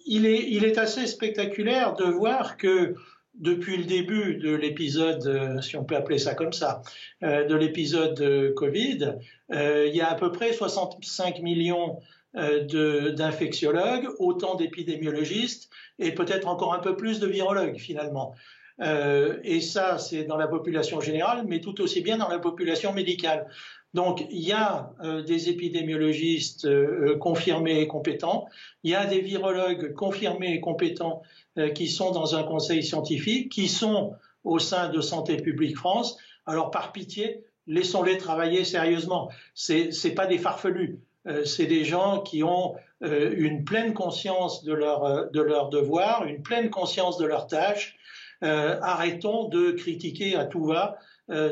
[SPEAKER 6] il est assez spectaculaire de voir que depuis le début de l'épisode, si on peut appeler ça comme ça, de l'épisode Covid, il y a à peu près 65 millions d'infectiologues, autant d'épidémiologistes et peut-être encore un peu plus de virologues finalement. Et ça, c'est dans la population générale, mais tout aussi bien dans la population médicale. Donc, il y a des épidémiologistes confirmés et compétents, il y a des virologues confirmés et compétents qui sont dans un conseil scientifique, qui sont au sein de Santé publique France. Alors, par pitié, laissons-les travailler sérieusement. C'est pas des farfelus. C'est des gens qui ont une pleine conscience de leur devoir, une pleine conscience de leur tâche. Arrêtons de critiquer à tout va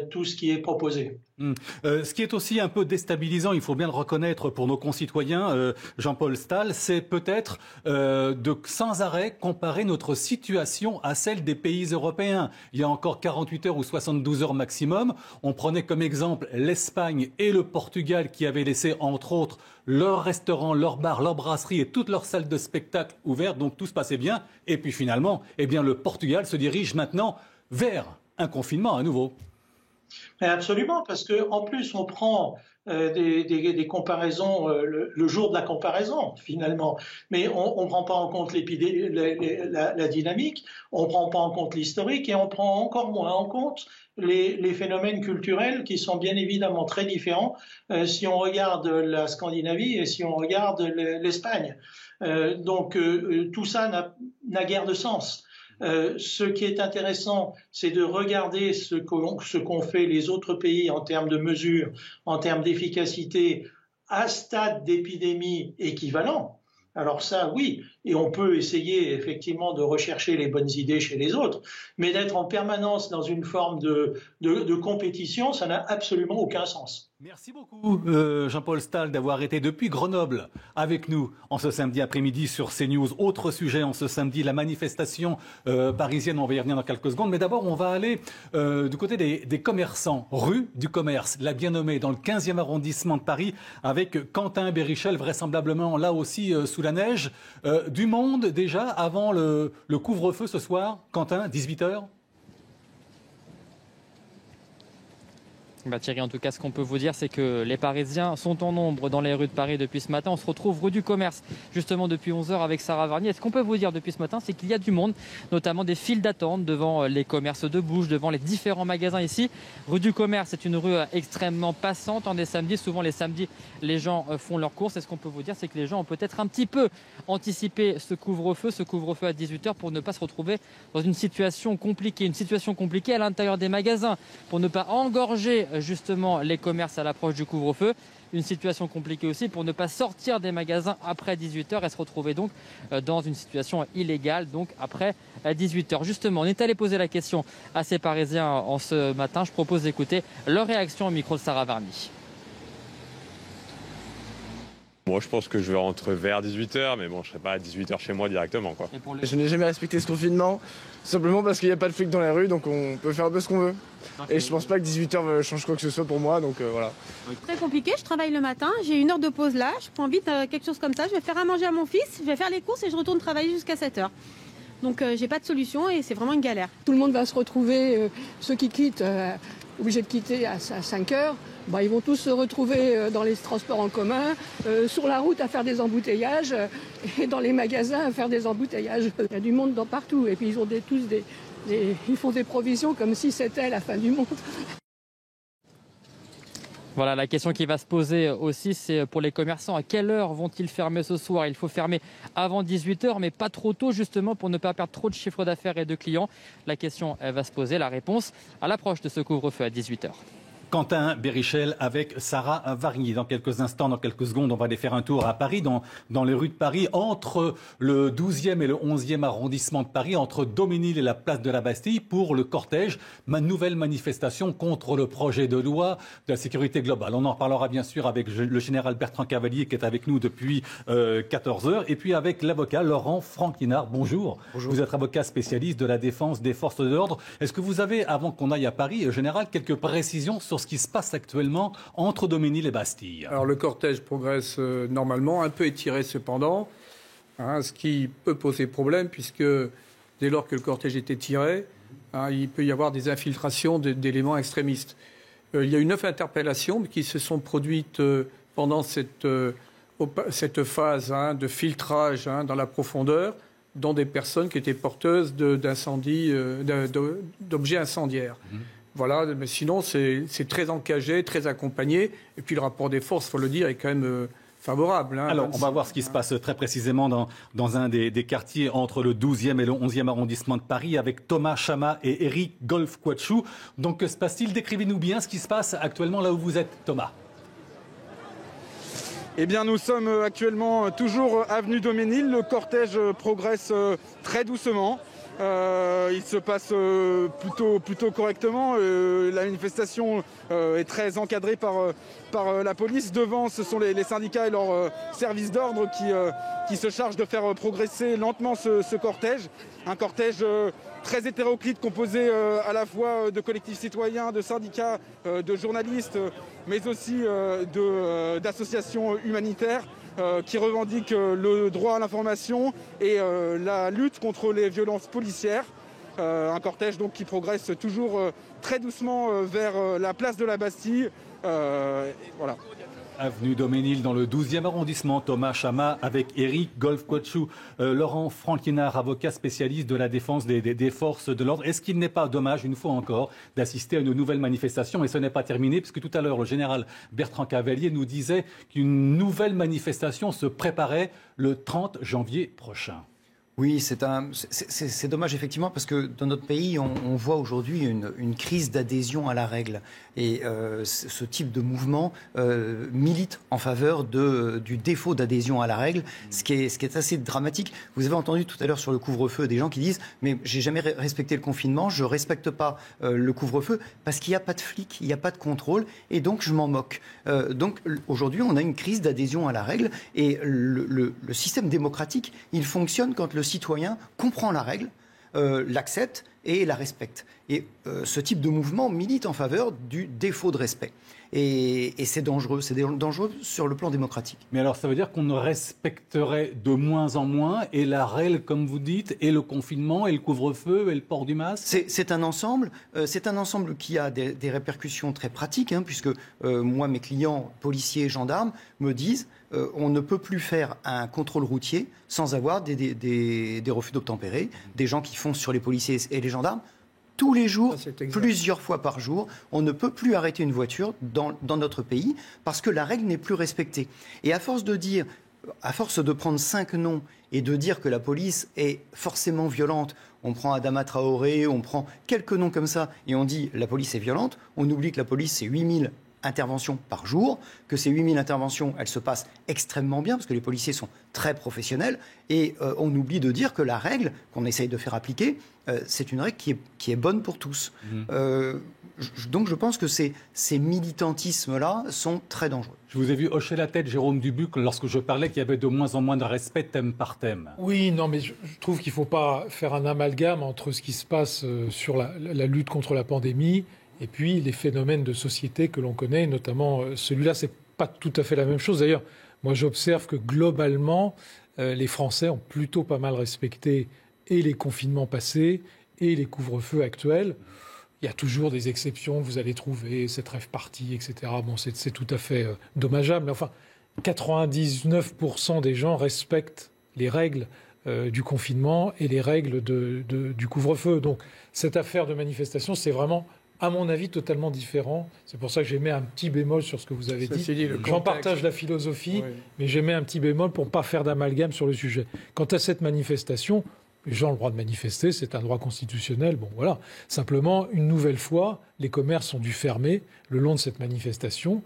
[SPEAKER 6] tout ce qui est proposé.
[SPEAKER 1] Ce qui est aussi un peu déstabilisant, il faut bien le reconnaître pour nos concitoyens, Jean-Paul Stahl, c'est peut-être de sans arrêt comparer notre situation à celle des pays européens. Il y a encore 48 heures ou 72 heures maximum, on prenait comme exemple l'Espagne et le Portugal qui avaient laissé entre autres leurs restaurants, leurs bars, leurs brasseries et toutes leurs salles de spectacle ouvertes, donc tout se passait bien. Et puis finalement, eh bien, le Portugal se dirige maintenant vers un confinement à nouveau.
[SPEAKER 6] Absolument, parce qu'en plus, on prend des comparaisons le jour de la comparaison, finalement. Mais on ne prend pas en compte la dynamique, on ne prend pas en compte l'historique et on prend encore moins en compte les phénomènes culturels qui sont bien évidemment très différents si on regarde la Scandinavie et si on regarde l'Espagne. Donc tout ça n'a guère de sens. Ce qui est intéressant, c'est de regarder ce qu'ont fait les autres pays en termes de mesures, en termes d'efficacité, à stade d'épidémie équivalent. Alors ça, oui, et on peut essayer effectivement de rechercher les bonnes idées chez les autres, mais d'être en permanence dans une forme de compétition, ça n'a absolument aucun sens.
[SPEAKER 1] Merci beaucoup Jean-Paul Stahl d'avoir été depuis Grenoble avec nous en ce samedi après-midi sur CNews. Autre sujet en ce samedi, la manifestation parisienne, on va y revenir dans quelques secondes. Mais d'abord, on va aller du côté des commerçants, rue du commerce, la bien nommée, dans le 15e arrondissement de Paris, avec Quentin Bérichel, vraisemblablement là aussi sous la neige. Du monde déjà avant le couvre-feu ce soir, Quentin, 18h.
[SPEAKER 7] Thierry, en tout cas, ce qu'on peut vous dire, c'est que les Parisiens sont en nombre dans les rues de Paris depuis ce matin. On se retrouve rue du Commerce, justement depuis 11h avec Sarah Varny. Et ce qu'on peut vous dire depuis ce matin, c'est qu'il y a du monde, notamment des files d'attente devant les commerces de bouche, devant les différents magasins ici. Rue du Commerce, c'est une rue extrêmement passante en des samedis. Souvent, les samedis, les gens font leurs courses. Et ce qu'on peut vous dire, c'est que les gens ont peut-être un petit peu anticipé ce couvre-feu à 18h pour ne pas se retrouver dans une situation compliquée. Une situation compliquée à l'intérieur des magasins pour ne pas engorger justement les commerces à l'approche du couvre-feu. Une situation compliquée aussi pour ne pas sortir des magasins après 18h et se retrouver donc dans une situation illégale donc après 18h. Justement, on est allé poser la question à ces Parisiens en ce matin. Je propose d'écouter leur réaction au micro de Sarah Varny.
[SPEAKER 12] Moi, je pense que je vais rentrer vers 18h, mais bon, je ne serai pas à 18h chez moi directement, quoi.
[SPEAKER 13] Je n'ai jamais respecté ce confinement, simplement parce qu'il n'y a pas de flics dans la rue, donc on peut faire un peu ce qu'on veut. Et je ne pense pas que 18h change quoi que ce soit pour moi, donc voilà.
[SPEAKER 15] Très compliqué, je travaille le matin, j'ai une heure de pause là, je prends vite quelque chose comme ça, je vais faire à manger à mon fils, je vais faire les courses et je retourne travailler jusqu'à 7h. Donc j'ai pas de solution et c'est vraiment une galère.
[SPEAKER 16] Tout le monde va se retrouver, ceux qui quittent, obligés de quitter à 5h, ils vont tous se retrouver dans les transports en commun, sur la route à faire des embouteillages et dans les magasins à faire des embouteillages. Il y a du monde dans partout et puis ils ont ils font des provisions comme si c'était la fin du monde.
[SPEAKER 7] Voilà, la question qui va se poser aussi, c'est pour les commerçants, à quelle heure vont-ils fermer ce soir? Il faut fermer avant 18h, mais pas trop tôt, justement, pour ne pas perdre trop de chiffre d'affaires et de clients. La question, elle va se poser, la réponse à l'approche de ce couvre-feu à 18h.
[SPEAKER 1] Quentin Bérichel avec Sarah Varny. Dans quelques instants, dans quelques secondes, on va aller faire un tour à Paris, dans les rues de Paris, entre le 12e et le 11e arrondissement de Paris, entre Daumesnil et la place de la Bastille, pour le cortège, nouvelle manifestation contre le projet de loi de la sécurité globale. On en reparlera bien sûr avec le général Bertrand Cavalier qui est avec nous depuis 14h, et puis avec l'avocat Laurent Franquinard. Bonjour. Bonjour. Vous êtes avocat spécialiste de la défense des forces de l'ordre. Est-ce que vous avez, avant qu'on aille à Paris, général, quelques précisions sur ce qui se passe actuellement entre Daumesnil et Bastille?
[SPEAKER 10] Alors le cortège progresse normalement, un peu étiré cependant, ce qui peut poser problème puisque dès lors que le cortège est étiré, il peut y avoir des infiltrations d'éléments extrémistes. Il y a eu 9 interpellations qui se sont produites pendant cette phase de filtrage dans la profondeur. dont des personnes qui étaient porteuses d'objets incendiaires. Voilà, mais sinon, c'est très encagé, très accompagné. Et puis le rapport des forces, il faut le dire, est quand même favorable.
[SPEAKER 1] Alors, on va voir ce qui se passe très précisément dans un des quartiers entre le 12e et le 11e arrondissement de Paris avec Thomas Chama et Eric Golf-Quatchou. Donc, que se passe-t-il? Décrivez-nous bien ce qui se passe actuellement là où vous êtes, Thomas.
[SPEAKER 14] Eh bien, nous sommes actuellement toujours avenue Daumesnil. Le cortège progresse très doucement. Il se passe plutôt correctement. La manifestation est très encadrée par la police. Devant, ce sont les syndicats et leurs services d'ordre qui se chargent de faire progresser lentement ce cortège. Un cortège très hétéroclite composé à la fois de collectifs citoyens, de syndicats, de journalistes, mais aussi d'associations humanitaires. Qui revendiquent le droit à l'information et la lutte contre les violences policières. Un cortège donc qui progresse toujours très doucement vers la place de la Bastille. Voilà.
[SPEAKER 1] Avenue Daumesnil dans le 12e arrondissement, Thomas Chama avec Eric Golf-Quatchou. Laurent Franquinard, avocat spécialiste de la défense des forces de l'ordre. Est-ce qu'il n'est pas dommage, une fois encore, d'assister à une nouvelle manifestation? Et ce n'est pas terminé, puisque tout à l'heure, le général Bertrand Cavalier nous disait qu'une nouvelle manifestation se préparait le 30 janvier prochain.
[SPEAKER 17] Oui, c'est dommage effectivement parce que dans notre pays, on voit aujourd'hui une crise d'adhésion à la règle. Et ce type de mouvement milite en faveur du défaut d'adhésion à la règle, ce qui est assez dramatique. Vous avez entendu tout à l'heure sur le couvre-feu des gens qui disent « mais j'ai jamais respecté le confinement, je ne respecte pas le couvre-feu parce qu'il n'y a pas de flics, il n'y a pas de contrôle et donc je m'en moque ». Donc aujourd'hui, on a une crise d'adhésion à la règle et le système démocratique, il fonctionne quand le citoyen comprend la règle, l'accepte et la respecte. Et ce type de mouvement milite en faveur du défaut de respect. Et c'est dangereux sur le plan démocratique.
[SPEAKER 1] Mais alors ça veut dire qu'on ne respecterait de moins en moins et la règle, comme vous dites, et le confinement, et le couvre-feu, et le port du masque?
[SPEAKER 17] C'est un ensemble qui a des répercussions très pratiques, puisque moi, mes clients, policiers et gendarmes, me disent on ne peut plus faire un contrôle routier sans avoir des refus d'obtempérer, des gens qui foncent sur les policiers et les gendarmes. Tous les jours, plusieurs fois par jour, on ne peut plus arrêter une voiture dans notre pays parce que la règle n'est plus respectée. Et à force de prendre 5 noms et de dire que la police est forcément violente, on prend Adama Traoré, on prend quelques noms comme ça et on dit la police est violente, on oublie que la police c'est 8000 interventions par jour, que ces 8000 interventions, elles se passent extrêmement bien parce que les policiers sont très professionnels et on oublie de dire que la règle qu'on essaye de faire appliquer, c'est une règle qui est bonne pour tous. Donc je pense que ces militantismes-là sont très dangereux.
[SPEAKER 1] Je vous ai vu hocher la tête, Jérôme Dubuc, lorsque je parlais qu'il y avait de moins en moins de respect thème par thème.
[SPEAKER 4] Oui, non, mais je trouve qu'il ne faut pas faire un amalgame entre ce qui se passe sur la lutte contre la pandémie et puis les phénomènes de société que l'on connaît, notamment celui-là, c'est pas tout à fait la même chose. D'ailleurs, moi j'observe que globalement, les Français ont plutôt pas mal respecté et les confinements passés et les couvre-feux actuels. Il y a toujours des exceptions, vous allez trouver cette rave party, etc. Bon, c'est tout à fait dommageable, mais enfin, 99% des gens respectent les règles du confinement et les règles du couvre-feu. Donc, cette affaire de manifestation, c'est vraiment, à mon avis, totalement différent. C'est pour ça que j'ai mis un petit bémol sur ce que vous avez dit. J'en partage la philosophie, mais j'ai mis un petit bémol pour ne pas faire d'amalgame sur le sujet. Quant à cette manifestation, les gens ont le droit de manifester, c'est un droit constitutionnel. Bon, voilà. Simplement, une nouvelle fois, les commerces ont dû fermer le long de cette manifestation.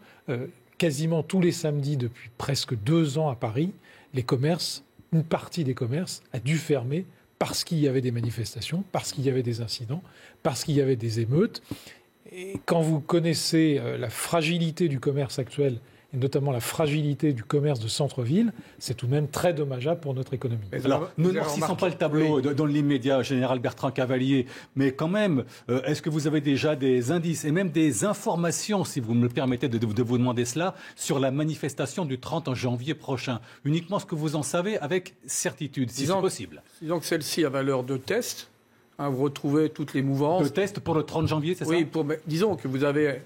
[SPEAKER 4] Quasiment tous les samedis depuis presque 2 ans à Paris, les commerces, une partie des commerces a dû fermer parce qu'il y avait des manifestations, parce qu'il y avait des incidents, parce qu'il y avait des émeutes. Et quand vous connaissez la fragilité du commerce actuel, et notamment la fragilité du commerce de centre-ville, c'est tout de même très dommageable pour notre économie.
[SPEAKER 1] Alors, nous ne noircissons pas le tableau dans l'immédiat, général Bertrand Cavalier, mais quand même, est-ce que vous avez déjà des indices et même des informations, si vous me le permettez de vous demander cela, sur la manifestation du 30 janvier prochain? Uniquement ce que vous en savez avec certitude, si c'est possible.
[SPEAKER 10] Disons que celle-ci a valeur de test. Vous retrouvez toutes les mouvances.
[SPEAKER 1] De test pour le 30 janvier, c'est ça?
[SPEAKER 10] Oui, disons que vous avez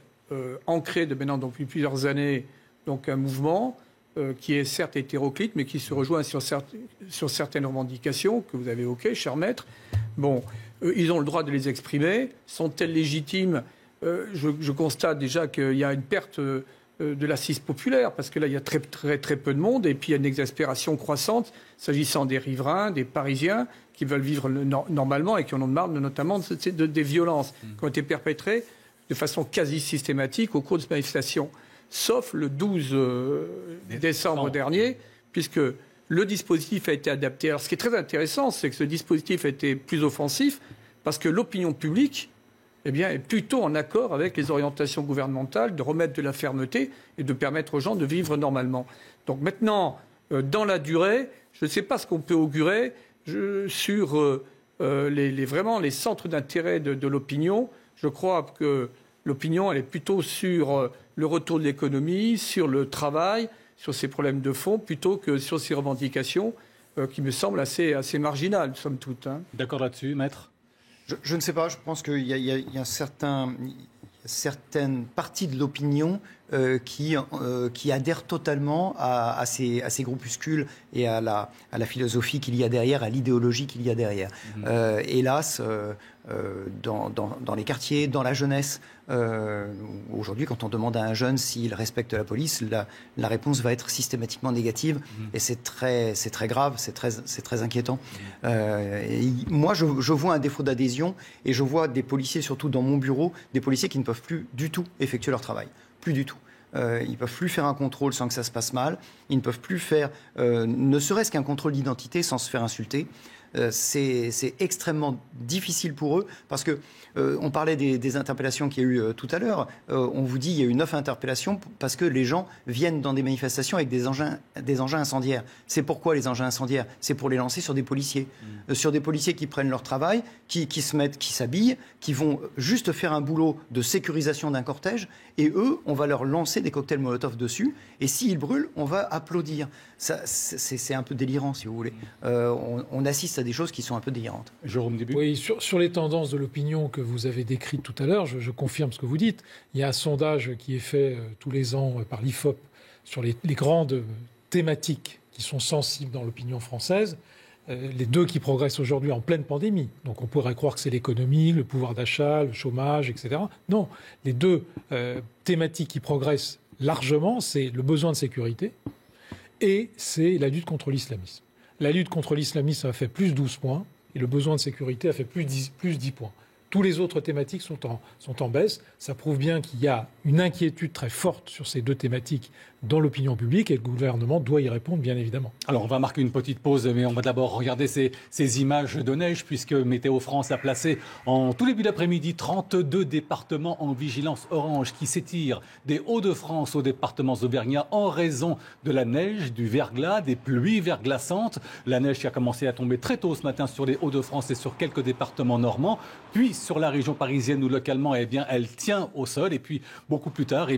[SPEAKER 10] ancré depuis plusieurs années donc un mouvement qui est certes hétéroclite, mais qui se rejoint sur certaines revendications que vous avez évoquées, cher maître. Bon, ils ont le droit de les exprimer. Sont-elles légitimes ? Je constate déjà qu'il y a une perte de l'assise populaire, parce que là, il y a très peu de monde, et puis il y a une exaspération croissante s'agissant des riverains, des Parisiens, qui veulent vivre normalement et qui en ont marre, notamment des violences qui ont été perpétrées de façon quasi systématique au cours de cette manifestation. Sauf le 12 décembre dernier, puisque le dispositif a été adapté. Alors, ce qui est très intéressant, c'est que ce dispositif a été plus offensif, parce que l'opinion publique est plutôt en accord avec les orientations gouvernementales de remettre de la fermeté et de permettre aux gens de vivre normalement. Donc maintenant, dans la durée, je ne sais pas ce qu'on peut augurer sur vraiment les centres d'intérêt de l'opinion. Je crois que l'opinion, elle est plutôt sur le retour de l'économie, sur le travail, sur ces problèmes de fond, plutôt que sur ces revendications qui me semblent assez marginales, somme toute.
[SPEAKER 1] D'accord là-dessus, maître ?
[SPEAKER 17] Je ne sais pas, je pense qu'il y a certaines parties de l'opinion qui adhèrent totalement à ces groupuscules et à la philosophie qu'il y a derrière, à l'idéologie qu'il y a derrière. Hélas, dans les quartiers, dans la jeunesse, aujourd'hui, quand on demande à un jeune s'il respecte la police, la réponse va être systématiquement négative, et c'est très grave, c'est très inquiétant. Moi, je vois un défaut d'adhésion, et je vois des policiers, surtout dans mon bureau, des policiers qui ne peuvent plus du tout effectuer leur travail. Plus du tout. Ils ne peuvent plus faire un contrôle sans que ça se passe mal. Ils ne peuvent plus faire ne serait-ce qu'un contrôle d'identité sans se faire insulter. C'est extrêmement difficile pour eux parce que on parlait des interpellations qu'il y a eu tout à l'heure. On vous dit qu'il y a eu 9 interpellations parce que les gens viennent dans des manifestations avec des engins incendiaires. C'est pourquoi les engins incendiaires ? C'est pour les lancer sur des policiers. Sur des policiers qui prennent leur travail, qui s'habillent, qui vont juste faire un boulot de sécurisation d'un cortège, et eux, on va leur lancer des cocktails Molotov dessus, et s'ils brûlent, on va applaudir. C'est un peu délirant, si vous voulez. On assiste à des choses qui sont un peu délirantes.
[SPEAKER 1] Jérôme Dubuc.
[SPEAKER 4] Oui, sur les tendances de l'opinion que vous avez décrites tout à l'heure, je confirme ce que vous dites. Il y a un sondage qui est fait tous les ans par l'IFOP sur les grandes thématiques qui sont sensibles dans l'opinion française. Les deux qui progressent aujourd'hui en pleine pandémie. Donc on pourrait croire que c'est l'économie, le pouvoir d'achat, le chômage, etc. Non, les deux thématiques qui progressent largement, c'est le besoin de sécurité et c'est la lutte contre l'islamisme. La lutte contre l'islamisme a fait plus 12 points et le besoin de sécurité a fait plus 10 points. Tous les autres thématiques sont en baisse. Ça prouve bien qu'il y a une inquiétude très forte sur ces deux thématiques dans l'opinion publique et le gouvernement doit y répondre, bien évidemment.
[SPEAKER 1] Alors, on va marquer une petite pause, mais on va d'abord regarder ces images de neige, puisque Météo France a placé en tout début d'après-midi 32 départements en vigilance orange qui s'étirent des Hauts-de-France aux départements auvergnats en raison de la neige, du verglas, des pluies verglaçantes. La neige qui a commencé à tomber très tôt ce matin sur les Hauts-de-France et sur quelques départements normands, puis sur la région parisienne où localement, elle tient au sol. Et puis, beaucoup plus tard,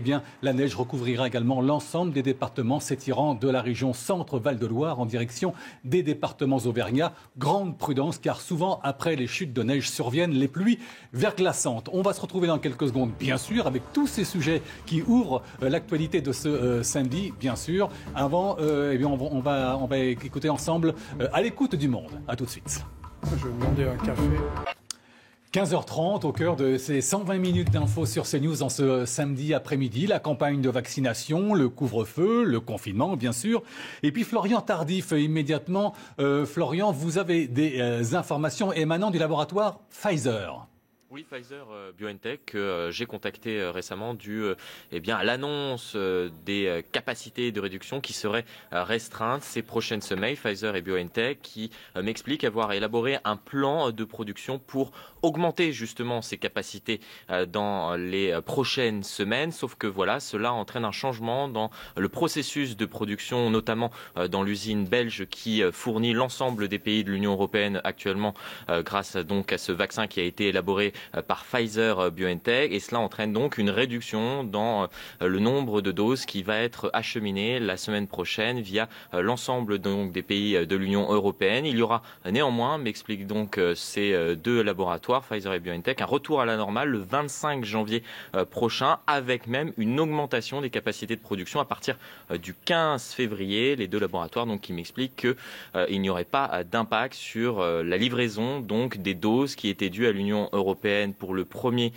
[SPEAKER 1] la neige recouvrira également l'ensemble des départements s'étirant de la région Centre-Val-de-Loire en direction des départements auvergnats. Grande prudence, car souvent, après les chutes de neige, surviennent les pluies verglaçantes. On va se retrouver dans quelques secondes, bien sûr, avec tous ces sujets qui ouvrent l'actualité de ce samedi, bien sûr. Avant, on va écouter ensemble À l'écoute du monde. À tout de suite.
[SPEAKER 10] Je vais demander un café.
[SPEAKER 1] 15h30, au cœur de ces 120 minutes d'infos sur CNews en ce samedi après-midi, la campagne de vaccination, le couvre-feu, le confinement, bien sûr. Et puis Florian Tardif, immédiatement. Florian, vous avez des informations émanant du laboratoire Pfizer.
[SPEAKER 11] Oui, Pfizer BioNTech, que j'ai contacté récemment dû à l'annonce des capacités de réduction qui seraient restreintes ces prochaines semaines. Pfizer et BioNTech qui m'expliquent avoir élaboré un plan de production pour augmenter justement ces capacités dans les prochaines semaines. Sauf que voilà, cela entraîne un changement dans le processus de production, notamment dans l'usine belge qui fournit l'ensemble des pays de l'Union européenne actuellement grâce donc à ce vaccin qui a été élaboré par Pfizer-BioNTech, et cela entraîne donc une réduction dans le nombre de doses qui va être acheminé la semaine prochaine via l'ensemble donc des pays de l'Union européenne. Il y aura néanmoins, m'expliquent donc ces deux laboratoires, Pfizer et BioNTech, un retour à la normale le 25 janvier prochain, avec même une augmentation des capacités de production à partir du 15 février. Les deux laboratoires donc qui m'expliquent qu'il n'y aurait pas d'impact sur la livraison donc des doses qui étaient dues à l'Union européenne pour le premier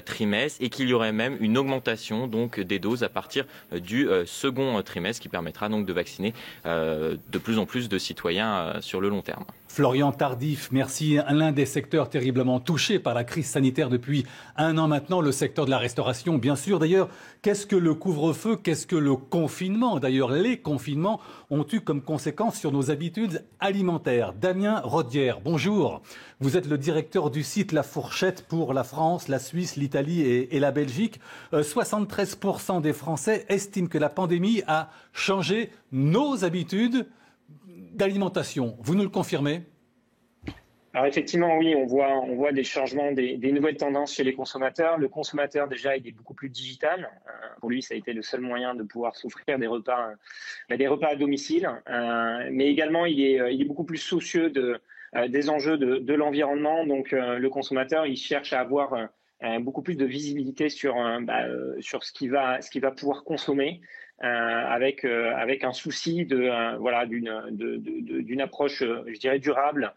[SPEAKER 11] trimestre, et qu'il y aurait même une augmentation donc des doses à partir du second trimestre, qui permettra donc de vacciner de plus en plus de citoyens sur le long terme.
[SPEAKER 1] Florian Tardif, merci. L'un des secteurs terriblement touchés par la crise sanitaire depuis un an maintenant, le secteur de la restauration, bien sûr. D'ailleurs, qu'est-ce que le couvre-feu, qu'est-ce que le confinement? D'ailleurs, les confinements ont eu comme conséquence sur nos habitudes alimentaires. Damien Rodière, bonjour. Vous êtes le directeur du site La Fourchette pour la France, la Suisse, l'Italie et la Belgique. 73% des Français estiment que la pandémie a changé nos habitudes d'alimentation. Vous nous le confirmez?
[SPEAKER 5] Alors effectivement, oui, on voit des changements, des nouvelles tendances chez les consommateurs. Le consommateur, déjà, il est beaucoup plus digital. Pour lui, ça a été le seul moyen de pouvoir s'offrir des repas à domicile. Mais également, il est beaucoup plus soucieux des enjeux de l'environnement. Donc, le consommateur, il cherche à avoir beaucoup plus de visibilité sur ce qu'il va pouvoir consommer. Avec un souci d'une approche, je dirais, durable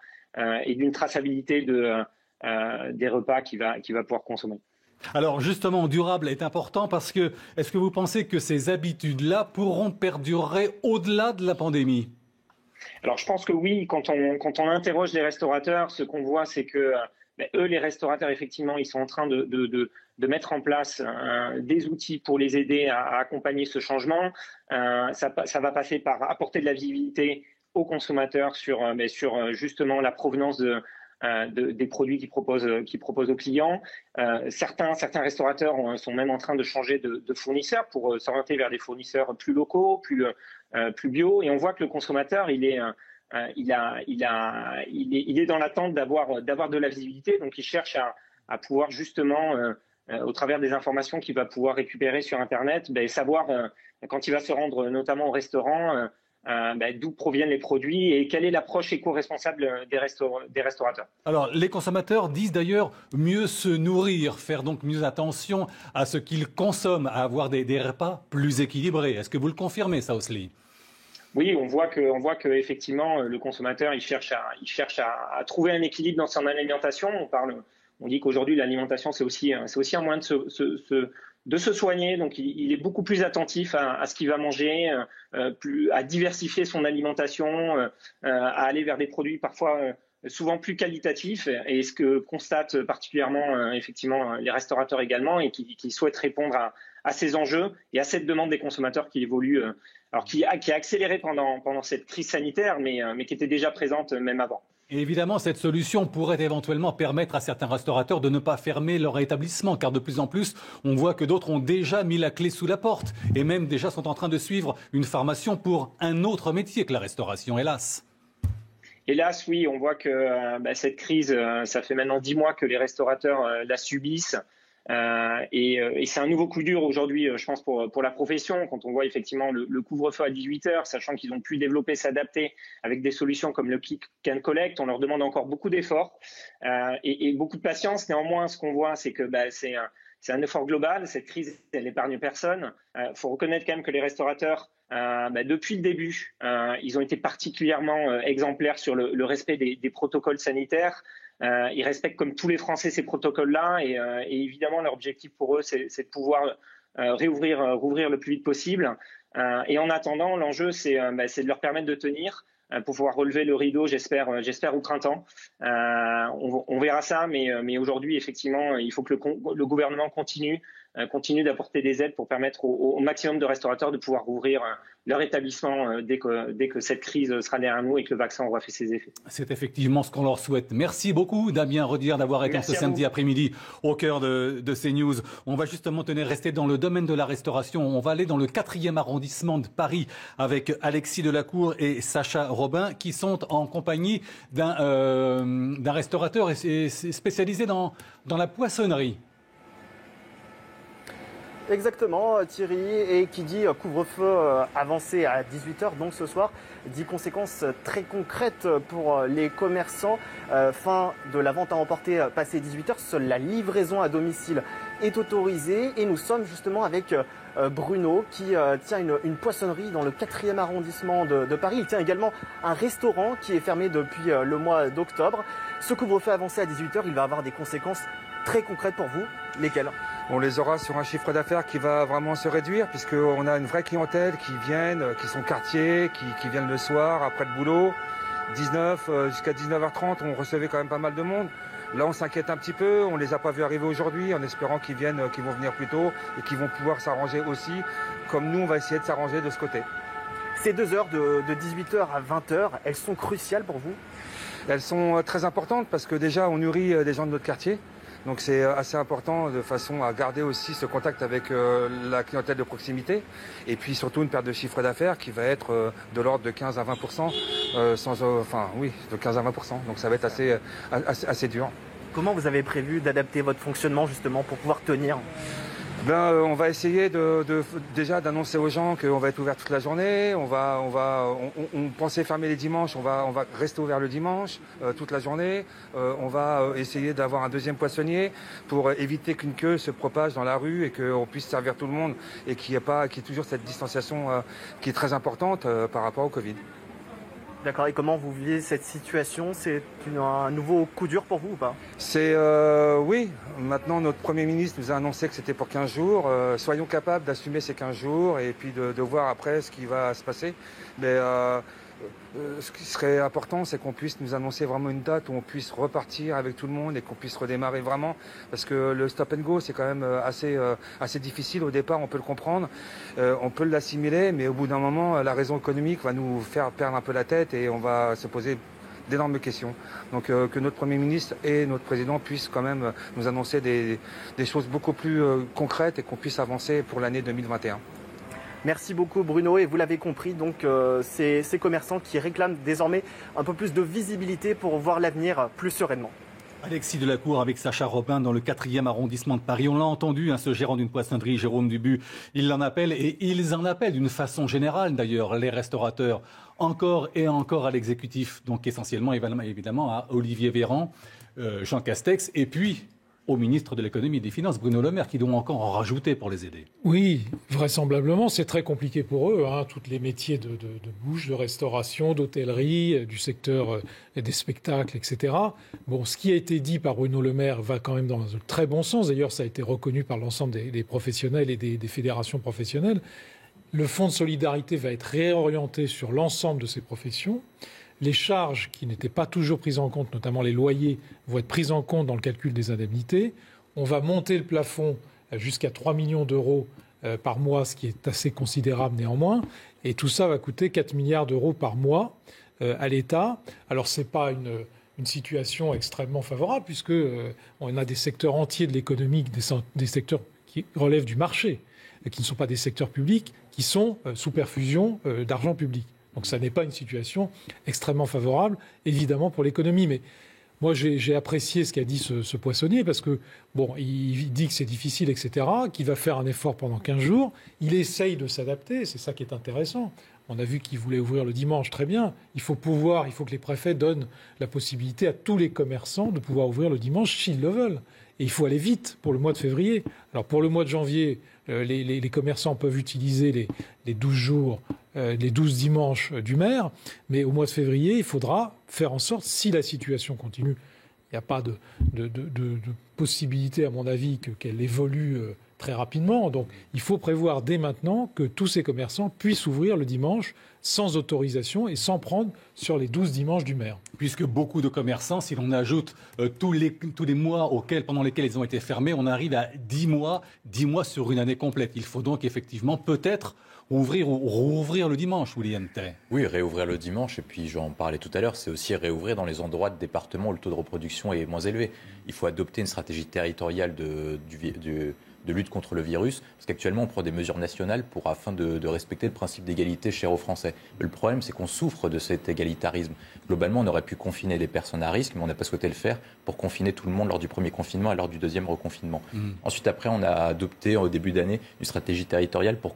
[SPEAKER 5] et d'une traçabilité des repas qu'il va pouvoir consommer.
[SPEAKER 1] Alors justement, durable est important parce que est-ce que vous pensez que ces habitudes-là pourront perdurer au-delà de la pandémie?
[SPEAKER 5] Alors je pense que oui, quand on interroge les restaurateurs, ce qu'on voit, c'est que eux, les restaurateurs, effectivement, ils sont en train de mettre en place des outils pour les aider à accompagner ce changement. Ça va passer par apporter de la visibilité aux consommateurs sur justement la provenance des produits qu'ils proposent aux clients. Certains restaurateurs sont même en train de changer de fournisseur pour s'orienter vers des fournisseurs plus locaux, plus bio. Et on voit que le consommateur, il est dans l'attente d'avoir de la visibilité, donc il cherche à pouvoir justement, au travers des informations qu'il va pouvoir récupérer sur Internet, savoir quand il va se rendre notamment au restaurant, d'où proviennent les produits et quelle est l'approche éco-responsable des restaurateurs.
[SPEAKER 1] Alors, les consommateurs disent d'ailleurs mieux se nourrir, faire donc mieux attention à ce qu'ils consomment, à avoir des repas plus équilibrés. Est-ce que vous le confirmez, ça, Osli?
[SPEAKER 5] Oui, on voit que effectivement le consommateur il cherche à trouver un équilibre dans son alimentation. On dit qu'aujourd'hui l'alimentation c'est aussi un moyen de se soigner. Donc il est beaucoup plus attentif à ce qu'il va manger, à diversifier son alimentation, à aller vers des produits parfois souvent plus qualitatifs. Et ce que constatent particulièrement effectivement les restaurateurs également, et qui souhaitent répondre à ces enjeux et à cette demande des consommateurs qui évolue. Alors qui a accéléré pendant cette crise sanitaire, mais qui était déjà présente même avant.
[SPEAKER 1] Et évidemment, cette solution pourrait éventuellement permettre à certains restaurateurs de ne pas fermer leur établissement, car de plus en plus, on voit que d'autres ont déjà mis la clé sous la porte et même déjà sont en train de suivre une formation pour un autre métier que la restauration, hélas.
[SPEAKER 5] Hélas, oui, on voit que cette crise, ça fait maintenant 10 mois que les restaurateurs la subissent. Et c'est un nouveau coup dur aujourd'hui, je pense, pour la profession, quand on voit effectivement le couvre-feu à 18h, sachant qu'ils ont pu développer, s'adapter avec des solutions comme le click and collect. On leur demande encore beaucoup d'efforts et beaucoup de patience. Néanmoins, ce qu'on voit, c'est que c'est un effort global. Cette crise, elle n'épargne personne. Faut reconnaître quand même que les restaurateurs, depuis le début, ils ont été particulièrement exemplaires sur le respect des protocoles sanitaires. Ils respectent comme tous les Français ces protocoles-là et évidemment leur objectif pour eux c'est de pouvoir rouvrir le plus vite possible. Et en attendant, l'enjeu c'est de leur permettre de tenir pour pouvoir relever le rideau, j'espère au printemps. On verra ça, mais aujourd'hui effectivement il faut que le gouvernement continue continue d'apporter des aides pour permettre au maximum de restaurateurs de pouvoir rouvrir leur établissement dès que cette crise sera derrière nous et que le vaccin aura fait ses effets.
[SPEAKER 1] C'est effectivement ce qu'on leur souhaite. Merci beaucoup, Damien Rodière, d'avoir été ce samedi après-midi au cœur de CNews. On va justement rester dans le domaine de la restauration. On va aller dans le 4e arrondissement de Paris avec Alexis Delacour et Sacha Robin qui sont en compagnie d'un restaurateur spécialisé dans la poissonnerie.
[SPEAKER 18] Exactement, Thierry, et qui dit couvre-feu avancé à 18h, donc ce soir, dit conséquences très concrètes pour les commerçants. Fin de la vente à emporter passé 18h, seule la livraison à domicile est autorisée. Et nous sommes justement avec Bruno qui tient une poissonnerie dans le 4e arrondissement de Paris. Il tient également un restaurant qui est fermé depuis le mois d'octobre. Ce couvre-feu avancé à 18h, il va avoir des conséquences très concrètes pour vous. Lesquelles ?
[SPEAKER 14] On les aura sur un chiffre d'affaires qui va vraiment se réduire puisqu'on a une vraie clientèle qui sont quartiers, qui viennent le soir après le boulot. 19 jusqu'à 19h30, on recevait quand même pas mal de monde. Là, on s'inquiète un petit peu. On les a pas vus arriver aujourd'hui en espérant qu'ils vont venir plus tôt et qu'ils vont pouvoir s'arranger aussi. Comme nous, on va essayer de s'arranger de ce côté.
[SPEAKER 18] Ces 2 heures de 18h à 20h, elles sont cruciales pour vous ?
[SPEAKER 14] Elles sont très importantes parce que déjà, on nourrit des gens de notre quartier. Donc c'est assez important de façon à garder aussi ce contact avec la clientèle de proximité. Et puis surtout une perte de chiffre d'affaires qui va être de l'ordre de 15 à 20%, de 15 à 20%. Donc ça va être assez dur.
[SPEAKER 18] Comment vous avez prévu d'adapter votre fonctionnement justement pour pouvoir tenir ?
[SPEAKER 14] On va essayer déjà d'annoncer aux gens qu'on va être ouvert toute la journée. On pensait fermer les dimanches, on va rester ouvert le dimanche toute la journée. On va essayer d'avoir un 2e poissonnier pour éviter qu'une queue se propage dans la rue et qu'on puisse servir tout le monde et qu'il y ait toujours cette distanciation qui est très importante par rapport au Covid.
[SPEAKER 18] D'accord, et comment vous vivez cette situation ? C'est un nouveau coup dur pour vous ou pas ?
[SPEAKER 14] Oui, maintenant notre Premier ministre nous a annoncé que c'était pour 15 jours. Soyons capables d'assumer ces 15 jours et puis de voir après ce qui va se passer. Mais ce qui serait important, c'est qu'on puisse nous annoncer vraiment une date où on puisse repartir avec tout le monde et qu'on puisse redémarrer vraiment. Parce que le stop and go, c'est quand même assez difficile. Au départ, on peut le comprendre, on peut l'assimiler, mais au bout d'un moment, la raison économique va nous faire perdre un peu la tête et on va se poser d'énormes questions. Donc que notre Premier ministre et notre Président puissent quand même nous annoncer des choses beaucoup plus concrètes et qu'on puisse avancer pour l'année 2021.
[SPEAKER 18] Merci beaucoup Bruno, et vous l'avez compris, donc ces commerçants qui réclament désormais un peu plus de visibilité pour voir l'avenir plus sereinement.
[SPEAKER 1] Alexis Delacour avec Sacha Robin dans le 4e arrondissement de Paris. On l'a entendu, ce gérant d'une poissonnerie, Jérôme Dubu, ils en appellent d'une façon générale d'ailleurs, les restaurateurs, encore et encore à l'exécutif. Donc essentiellement, évidemment, à Olivier Véran, Jean Castex, et puis au ministre de l'économie et des finances, Bruno Le Maire, qui doit encore en rajouter pour les aider.
[SPEAKER 4] Oui, vraisemblablement, c'est très compliqué pour eux. Tous les métiers de bouche, de restauration, d'hôtellerie, du secteur des spectacles, etc. Bon, ce qui a été dit par Bruno Le Maire va quand même dans un très bon sens. D'ailleurs, ça a été reconnu par l'ensemble des professionnels et des fédérations professionnelles. Le fonds de solidarité va être réorienté sur l'ensemble de ces professions. Les charges qui n'étaient pas toujours prises en compte, notamment les loyers, vont être prises en compte dans le calcul des indemnités. On va monter le plafond jusqu'à 3 millions d'euros par mois, ce qui est assez considérable néanmoins. Et tout ça va coûter 4 milliards d'euros par mois à l'État. Alors, ce n'est pas une situation extrêmement favorable, puisque on a des secteurs entiers de l'économie, des secteurs qui relèvent du marché, qui ne sont pas des secteurs publics, qui sont sous perfusion d'argent public. Donc ça n'est pas une situation extrêmement favorable, évidemment, pour l'économie. Mais moi, j'ai apprécié ce qu'a dit ce poissonnier, parce que, bon, il dit que c'est difficile, etc., qu'il va faire un effort pendant 15 jours. Il essaye de s'adapter, c'est ça qui est intéressant. On a vu qu'il voulait ouvrir le dimanche, très bien. Il faut que les préfets donnent la possibilité à tous les commerçants de pouvoir ouvrir le dimanche s'ils le veulent. Et il faut aller vite pour le mois de février. Alors pour le mois de janvier, les commerçants peuvent utiliser les 12 jours, les 12 dimanches du maire, mais au mois de février, il faudra faire en sorte, si la situation continue, il n'y a pas de possibilité, à mon avis, qu'elle évolue très rapidement. Donc il faut prévoir dès maintenant que tous ces commerçants puissent ouvrir le dimanche sans autorisation et sans prendre sur les 12 dimanches du maire.
[SPEAKER 1] Puisque beaucoup de commerçants, si l'on ajoute tous les mois pendant lesquels ils ont été fermés, on arrive à 10 mois sur une année complète. Il faut donc effectivement peut-être ouvrir ou rouvrir le dimanche, William Tay.
[SPEAKER 9] Oui, réouvrir le dimanche, et puis j'en parlais tout à l'heure, c'est aussi réouvrir dans les endroits de départements où le taux de reproduction est moins élevé. Il faut adopter une stratégie territoriale de lutte contre le virus, parce qu'actuellement on prend des mesures nationales afin de respecter le principe d'égalité cher aux Français. Mais le problème, c'est qu'on souffre de cet égalitarisme. Globalement, on aurait pu confiner les personnes à risque, mais on n'a pas souhaité le faire pour confiner tout le monde lors du premier confinement et lors du deuxième reconfinement. Ensuite, après, on a adopté au début d'année une stratégie territoriale pour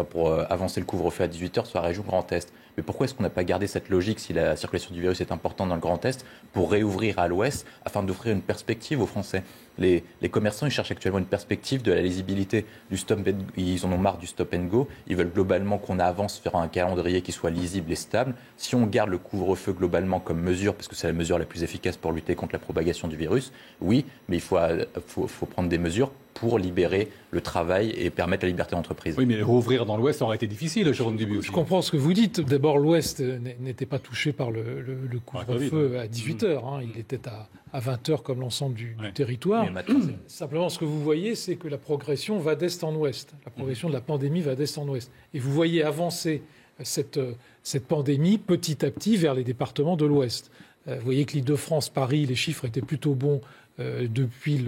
[SPEAKER 9] pour avancer le couvre-feu à 18h sur la région Grand Est. Mais pourquoi est-ce qu'on n'a pas gardé cette logique, si la circulation du virus est importante dans le Grand Est, pour réouvrir à l'Ouest afin d'offrir une perspective aux Français ? Les commerçants, ils cherchent actuellement une perspective de la lisibilité du ils en ont marre du stop and go. Ils veulent globalement qu'on avance vers un calendrier qui soit lisible et stable. Si on garde le couvre-feu globalement comme mesure, parce que c'est la mesure la plus efficace pour lutter contre la propagation du virus, oui, mais il faut prendre des mesures pour libérer le travail et permettre la liberté d'entreprise.
[SPEAKER 1] Oui, mais rouvrir dans l'Ouest aurait été difficile, Jérôme Dubuis.
[SPEAKER 4] Je comprends ce que vous dites. D'abord, l'Ouest n'était pas touché par le couvre-feu à 18h. Il était à 20h comme l'ensemble du territoire. Simplement, ce que vous voyez, c'est que la progression va d'Est en Ouest. La progression de la pandémie va d'Est en Ouest. Et vous voyez avancer cette pandémie petit à petit vers les départements de l'Ouest. Vous voyez que l'Île-de-France, Paris, les chiffres étaient plutôt bons depuis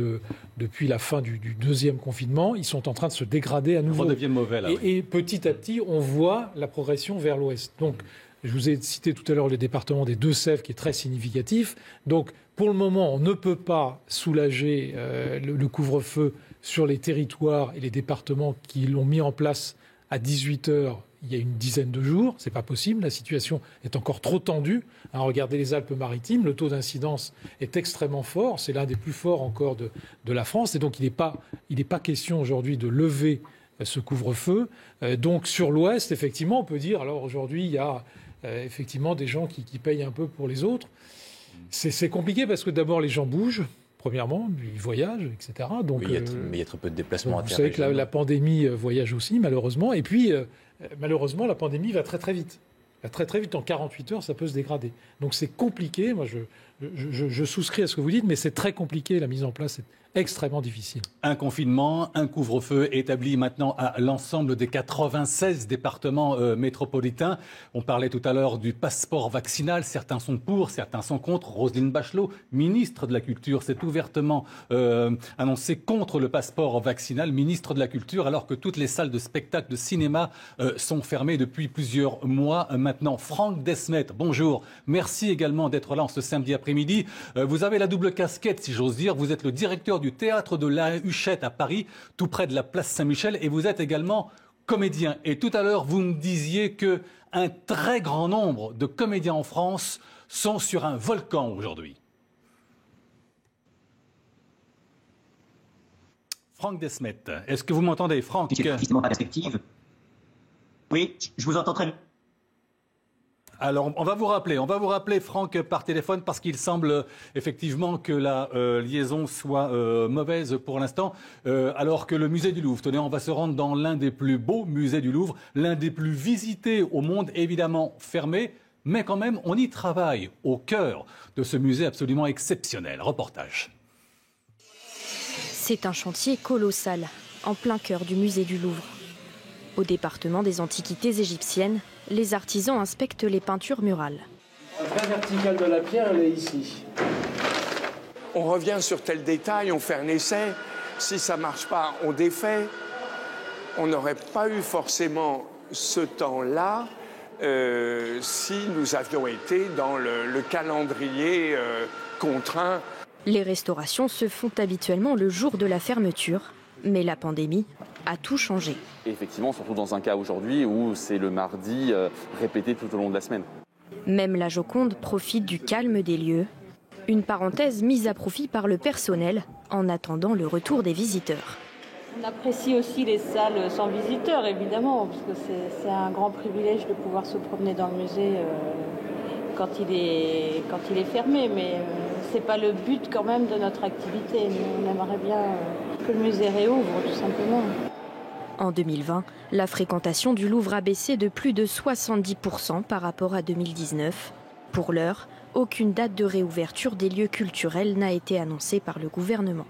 [SPEAKER 4] la fin du deuxième confinement. Ils sont en train de se dégrader à nouveau.
[SPEAKER 1] Ça devient mauvais, là,
[SPEAKER 4] et petit à petit, on voit la progression vers l'Ouest. Donc, je vous ai cité tout à l'heure le département des Deux-Sèvres qui est très significatif. Donc, pour le moment, on ne peut pas soulager le couvre-feu sur les territoires et les départements qui l'ont mis en place à 18h il y a une dizaine de jours. C'est pas possible. La situation est encore trop tendue. Regardez les Alpes-Maritimes. Le taux d'incidence est extrêmement fort. C'est l'un des plus forts encore de la France. Et donc, il n'est pas question aujourd'hui de lever ce couvre-feu. Donc, sur l'Ouest, effectivement, on peut dire, alors aujourd'hui, il y a effectivement des gens qui payent un peu pour les autres. C'est compliqué parce que d'abord, les gens bougent. Premièrement, ils voyagent, etc. Donc,
[SPEAKER 9] oui, mais il y a très peu de déplacements
[SPEAKER 4] interrégionaux. Vous savez que la pandémie voyage aussi, malheureusement. Et puis, malheureusement, la pandémie va très très vite. Très très vite, en 48 heures, ça peut se dégrader. Donc c'est compliqué. Moi, je souscris à ce que vous dites, mais c'est très compliqué. La mise en place est extrêmement difficile.
[SPEAKER 1] Un confinement, un couvre-feu établi maintenant à l'ensemble des 96 départements métropolitains. On parlait tout à l'heure du passeport vaccinal. Certains sont pour, certains sont contre. Roselyne Bachelot, ministre de la Culture, s'est ouvertement annoncée contre le passeport vaccinal, ministre de la Culture, alors que toutes les salles de spectacle, de cinéma sont fermées depuis plusieurs mois maintenant. Franck Desmet, bonjour. Merci également d'être là en ce samedi après-midi. Vous avez la double casquette, si j'ose dire. Vous êtes le directeur du théâtre de la Huchette à Paris, tout près de la place Saint-Michel, et vous êtes également comédien. Et tout à l'heure, vous me disiez que un très grand nombre de comédiens en France sont sur un volcan aujourd'hui. Franck Desmet, est-ce que vous m'entendez, Franck?
[SPEAKER 19] C'est précisément la perspective. Oui, je vous entends très bien.
[SPEAKER 1] Alors, on va vous rappeler, Franck, par téléphone, parce qu'il semble effectivement que la liaison soit mauvaise pour l'instant, alors que le musée du Louvre, tenez, on va se rendre dans l'un des plus beaux musées du Louvre, l'un des plus visités au monde, évidemment fermé, mais quand même, on y travaille au cœur de ce musée absolument exceptionnel. Reportage.
[SPEAKER 20] C'est un chantier colossal, en plein cœur du musée du Louvre. Au département des antiquités égyptiennes, les artisans inspectent les peintures murales.
[SPEAKER 21] La vraie verticale de la pierre, elle est ici. On revient sur tel détail, on fait un essai. Si ça ne marche pas, on défait. On n'aurait pas eu forcément ce temps-là si nous avions été dans le calendrier contraint.
[SPEAKER 20] Les restaurations se font habituellement le jour de la fermeture, mais la pandémie a tout changé.
[SPEAKER 23] Et effectivement, surtout dans un cas aujourd'hui où c'est le mardi répété tout au long de la semaine.
[SPEAKER 20] Même la Joconde profite du calme des lieux. Une parenthèse mise à profit par le personnel en attendant le retour des visiteurs.
[SPEAKER 24] On apprécie aussi les salles sans visiteurs, évidemment, parce que c'est un grand privilège de pouvoir se promener dans le musée quand il est fermé. Mais ce n'est pas le but quand même de notre activité. Nous, on aimerait bien que le musée réouvre, tout simplement.
[SPEAKER 20] En 2020, la fréquentation du Louvre a baissé de plus de 70% par rapport à 2019. Pour l'heure, aucune date de réouverture des lieux culturels n'a été annoncée par le gouvernement.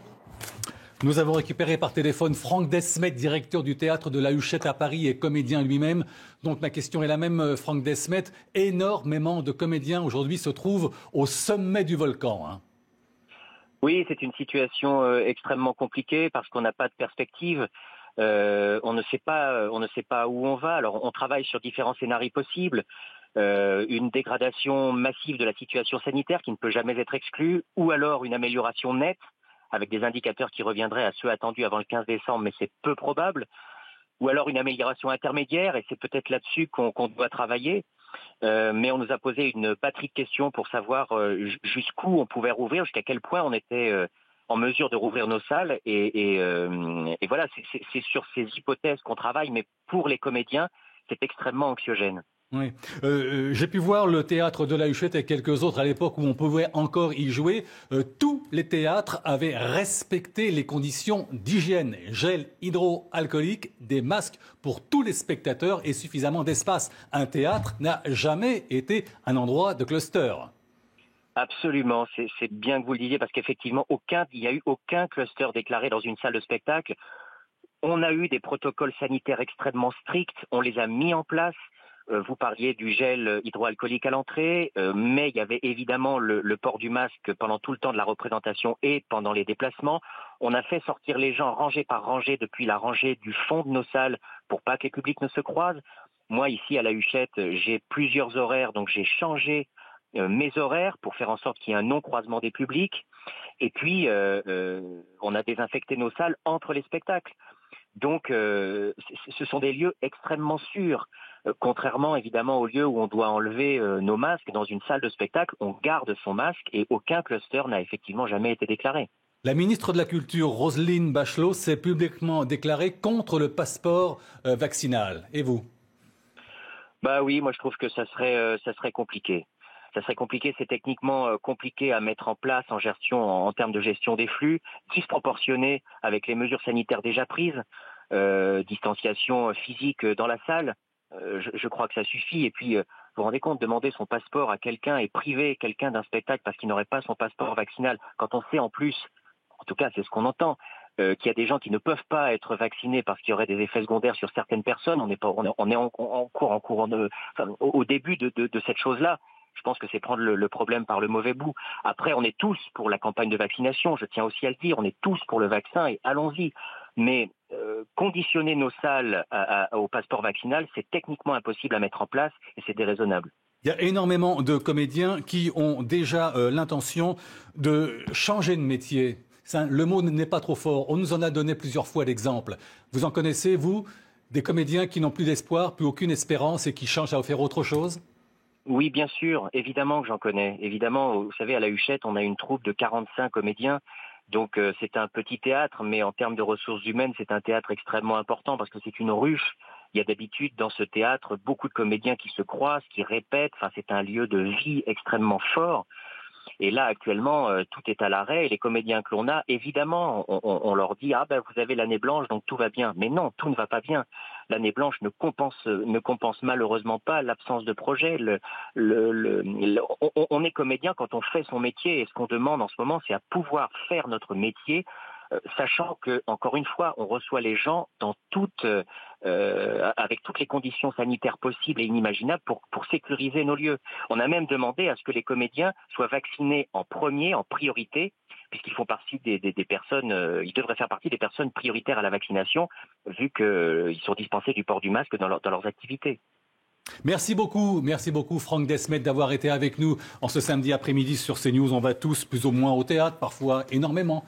[SPEAKER 1] Nous avons récupéré par téléphone Franck Desmet, directeur du théâtre de la Huchette à Paris et comédien lui-même. Donc ma question est la même, Franck Desmet. Énormément de comédiens aujourd'hui se trouvent au sommet du volcan, hein.
[SPEAKER 2] Oui, c'est une situation extrêmement compliquée parce qu'on n'a pas de perspective. On ne sait pas où on va. Alors on travaille sur différents scénarios possibles. Une dégradation massive de la situation sanitaire qui ne peut jamais être exclue, ou alors une amélioration nette avec des indicateurs qui reviendraient à ceux attendus avant le 15 décembre, mais c'est peu probable, ou alors une amélioration intermédiaire, et c'est peut-être là-dessus qu'on doit travailler. Mais on nous a posé une batterie de questions pour savoir jusqu'où on pouvait rouvrir, jusqu'à quel point on était en mesure de rouvrir nos salles. Et voilà, c'est sur ces hypothèses qu'on travaille, mais pour les comédiens, c'est extrêmement anxiogène.
[SPEAKER 1] Oui. J'ai pu voir le théâtre de la Huchette et quelques autres à l'époque où on pouvait encore y jouer. Tous les théâtres avaient respecté les conditions d'hygiène. Gel hydroalcoolique, des masques pour tous les spectateurs et suffisamment d'espace. Un théâtre n'a jamais été un endroit de cluster.
[SPEAKER 2] Absolument, c'est bien que vous le disiez parce qu'effectivement, il n'y a eu aucun cluster déclaré dans une salle de spectacle. On a eu des protocoles sanitaires extrêmement stricts, on les a mis en place. Vous parliez du gel hydroalcoolique à l'entrée, mais il y avait évidemment le port du masque pendant tout le temps de la représentation et pendant les déplacements. On a fait sortir les gens rangée par rangée depuis la rangée du fond de nos salles pour pas que les publics ne se croisent. Moi, ici à la Huchette, j'ai plusieurs horaires, donc j'ai changé mes horaires pour faire en sorte qu'il y ait un non-croisement des publics. Et puis, on a désinfecté nos salles entre les spectacles. Donc, ce sont des lieux extrêmement sûrs. Contrairement évidemment aux lieux où on doit enlever nos masques, dans une salle de spectacle, on garde son masque et aucun cluster n'a effectivement jamais été déclaré.
[SPEAKER 1] La ministre de la Culture, Roselyne Bachelot, s'est publiquement déclarée contre le passeport vaccinal. Et vous ?
[SPEAKER 2] Bah oui, moi je trouve que ça serait compliqué. Ça serait compliqué, c'est techniquement compliqué à mettre en place en termes de gestion des flux, disproportionné avec les mesures sanitaires déjà prises, distanciation physique dans la salle. Je crois que ça suffit. Et puis, vous vous rendez compte, demander son passeport à quelqu'un et priver quelqu'un d'un spectacle parce qu'il n'aurait pas son passeport vaccinal, quand on sait en plus, en tout cas c'est ce qu'on entend, qu'il y a des gens qui ne peuvent pas être vaccinés parce qu'il y aurait des effets secondaires sur certaines personnes. On est au début de cette chose-là. Je pense que c'est prendre le problème par le mauvais bout. Après, on est tous pour la campagne de vaccination, je tiens aussi à le dire, on est tous pour le vaccin et allons-y. Mais conditionner nos salles au passeport vaccinal, c'est techniquement impossible à mettre en place et c'est déraisonnable.
[SPEAKER 1] Il y a énormément de comédiens qui ont déjà l'intention de changer de métier. Le mot n'est pas trop fort. On nous en a donné plusieurs fois l'exemple. Vous en connaissez, vous, des comédiens qui n'ont plus d'espoir, plus aucune espérance et qui changent à faire autre chose ?
[SPEAKER 2] Oui, bien sûr, évidemment que j'en connais. Évidemment, vous savez, à la Huchette, on a une troupe de 45 comédiens. Donc c'est un petit théâtre, mais en termes de ressources humaines, c'est un théâtre extrêmement important parce que c'est une ruche. Il y a d'habitude dans ce théâtre beaucoup de comédiens qui se croisent, qui répètent. Enfin, c'est un lieu de vie extrêmement fort. Et là, actuellement, tout est à l'arrêt. Et les comédiens que l'on a, évidemment, on leur dit « Ah ben, vous avez l'année blanche, donc tout va bien ». Mais non, tout ne va pas bien. L'année blanche ne compense malheureusement pas l'absence de projet. On est comédien quand on fait son métier. Et ce qu'on demande en ce moment, c'est à pouvoir faire notre métier, sachant que, encore une fois, on reçoit les gens avec toutes les conditions sanitaires possibles et inimaginables pour sécuriser nos lieux. On a même demandé à ce que les comédiens soient vaccinés en priorité, puisqu'ils font partie des personnes, ils devraient faire partie des personnes prioritaires à la vaccination, vu qu'ils sont dispensés du port du masque dans leurs activités.
[SPEAKER 1] Merci beaucoup Franck Desmet d'avoir été avec nous en ce samedi après-midi sur CNews. On va tous plus ou moins au théâtre, parfois énormément.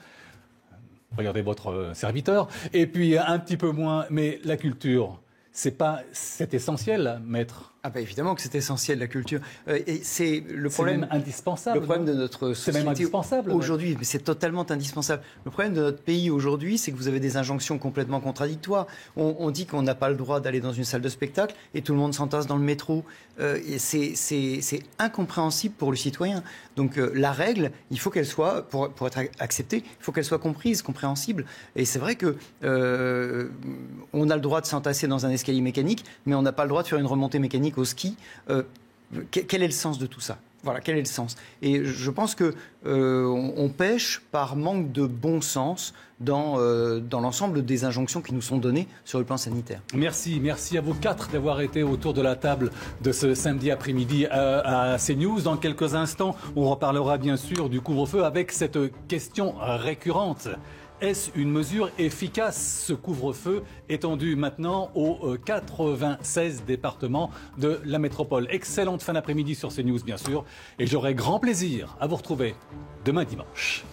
[SPEAKER 1] Regardez votre serviteur. Et puis un petit peu moins, mais la culture, c'est essentiel, maître.
[SPEAKER 17] Ah bah évidemment que c'est essentiel, la culture. Et c'est le problème.
[SPEAKER 1] C'est même indispensable.
[SPEAKER 17] Le problème de notre société.
[SPEAKER 1] C'est même indispensable.
[SPEAKER 17] Aujourd'hui, mais c'est totalement indispensable. Le problème de notre pays aujourd'hui, c'est que vous avez des injonctions complètement contradictoires. On dit qu'on n'a pas le droit d'aller dans une salle de spectacle et tout le monde s'entasse dans le métro. Et c'est incompréhensible pour le citoyen. Donc la règle, il faut qu'elle soit, pour être acceptée, il faut qu'elle soit comprise, compréhensible. Et c'est vrai que on a le droit de s'entasser dans un escalier mécanique, mais on n'a pas le droit de faire une remontée mécanique au ski. Quel est le sens de tout ça ? Voilà, quel est le sens ? Et je pense que on pêche par manque de bon sens dans l'ensemble des injonctions qui nous sont données sur le plan sanitaire.
[SPEAKER 1] Merci à vous 4 d'avoir été autour de la table de ce samedi après-midi à CNews. Dans quelques instants, on reparlera bien sûr du couvre-feu avec cette question récurrente. Est-ce une mesure efficace, ce couvre-feu étendu maintenant aux 96 départements de la métropole? Excellente fin d'après-midi sur CNews, bien sûr. Et j'aurai grand plaisir à vous retrouver demain dimanche.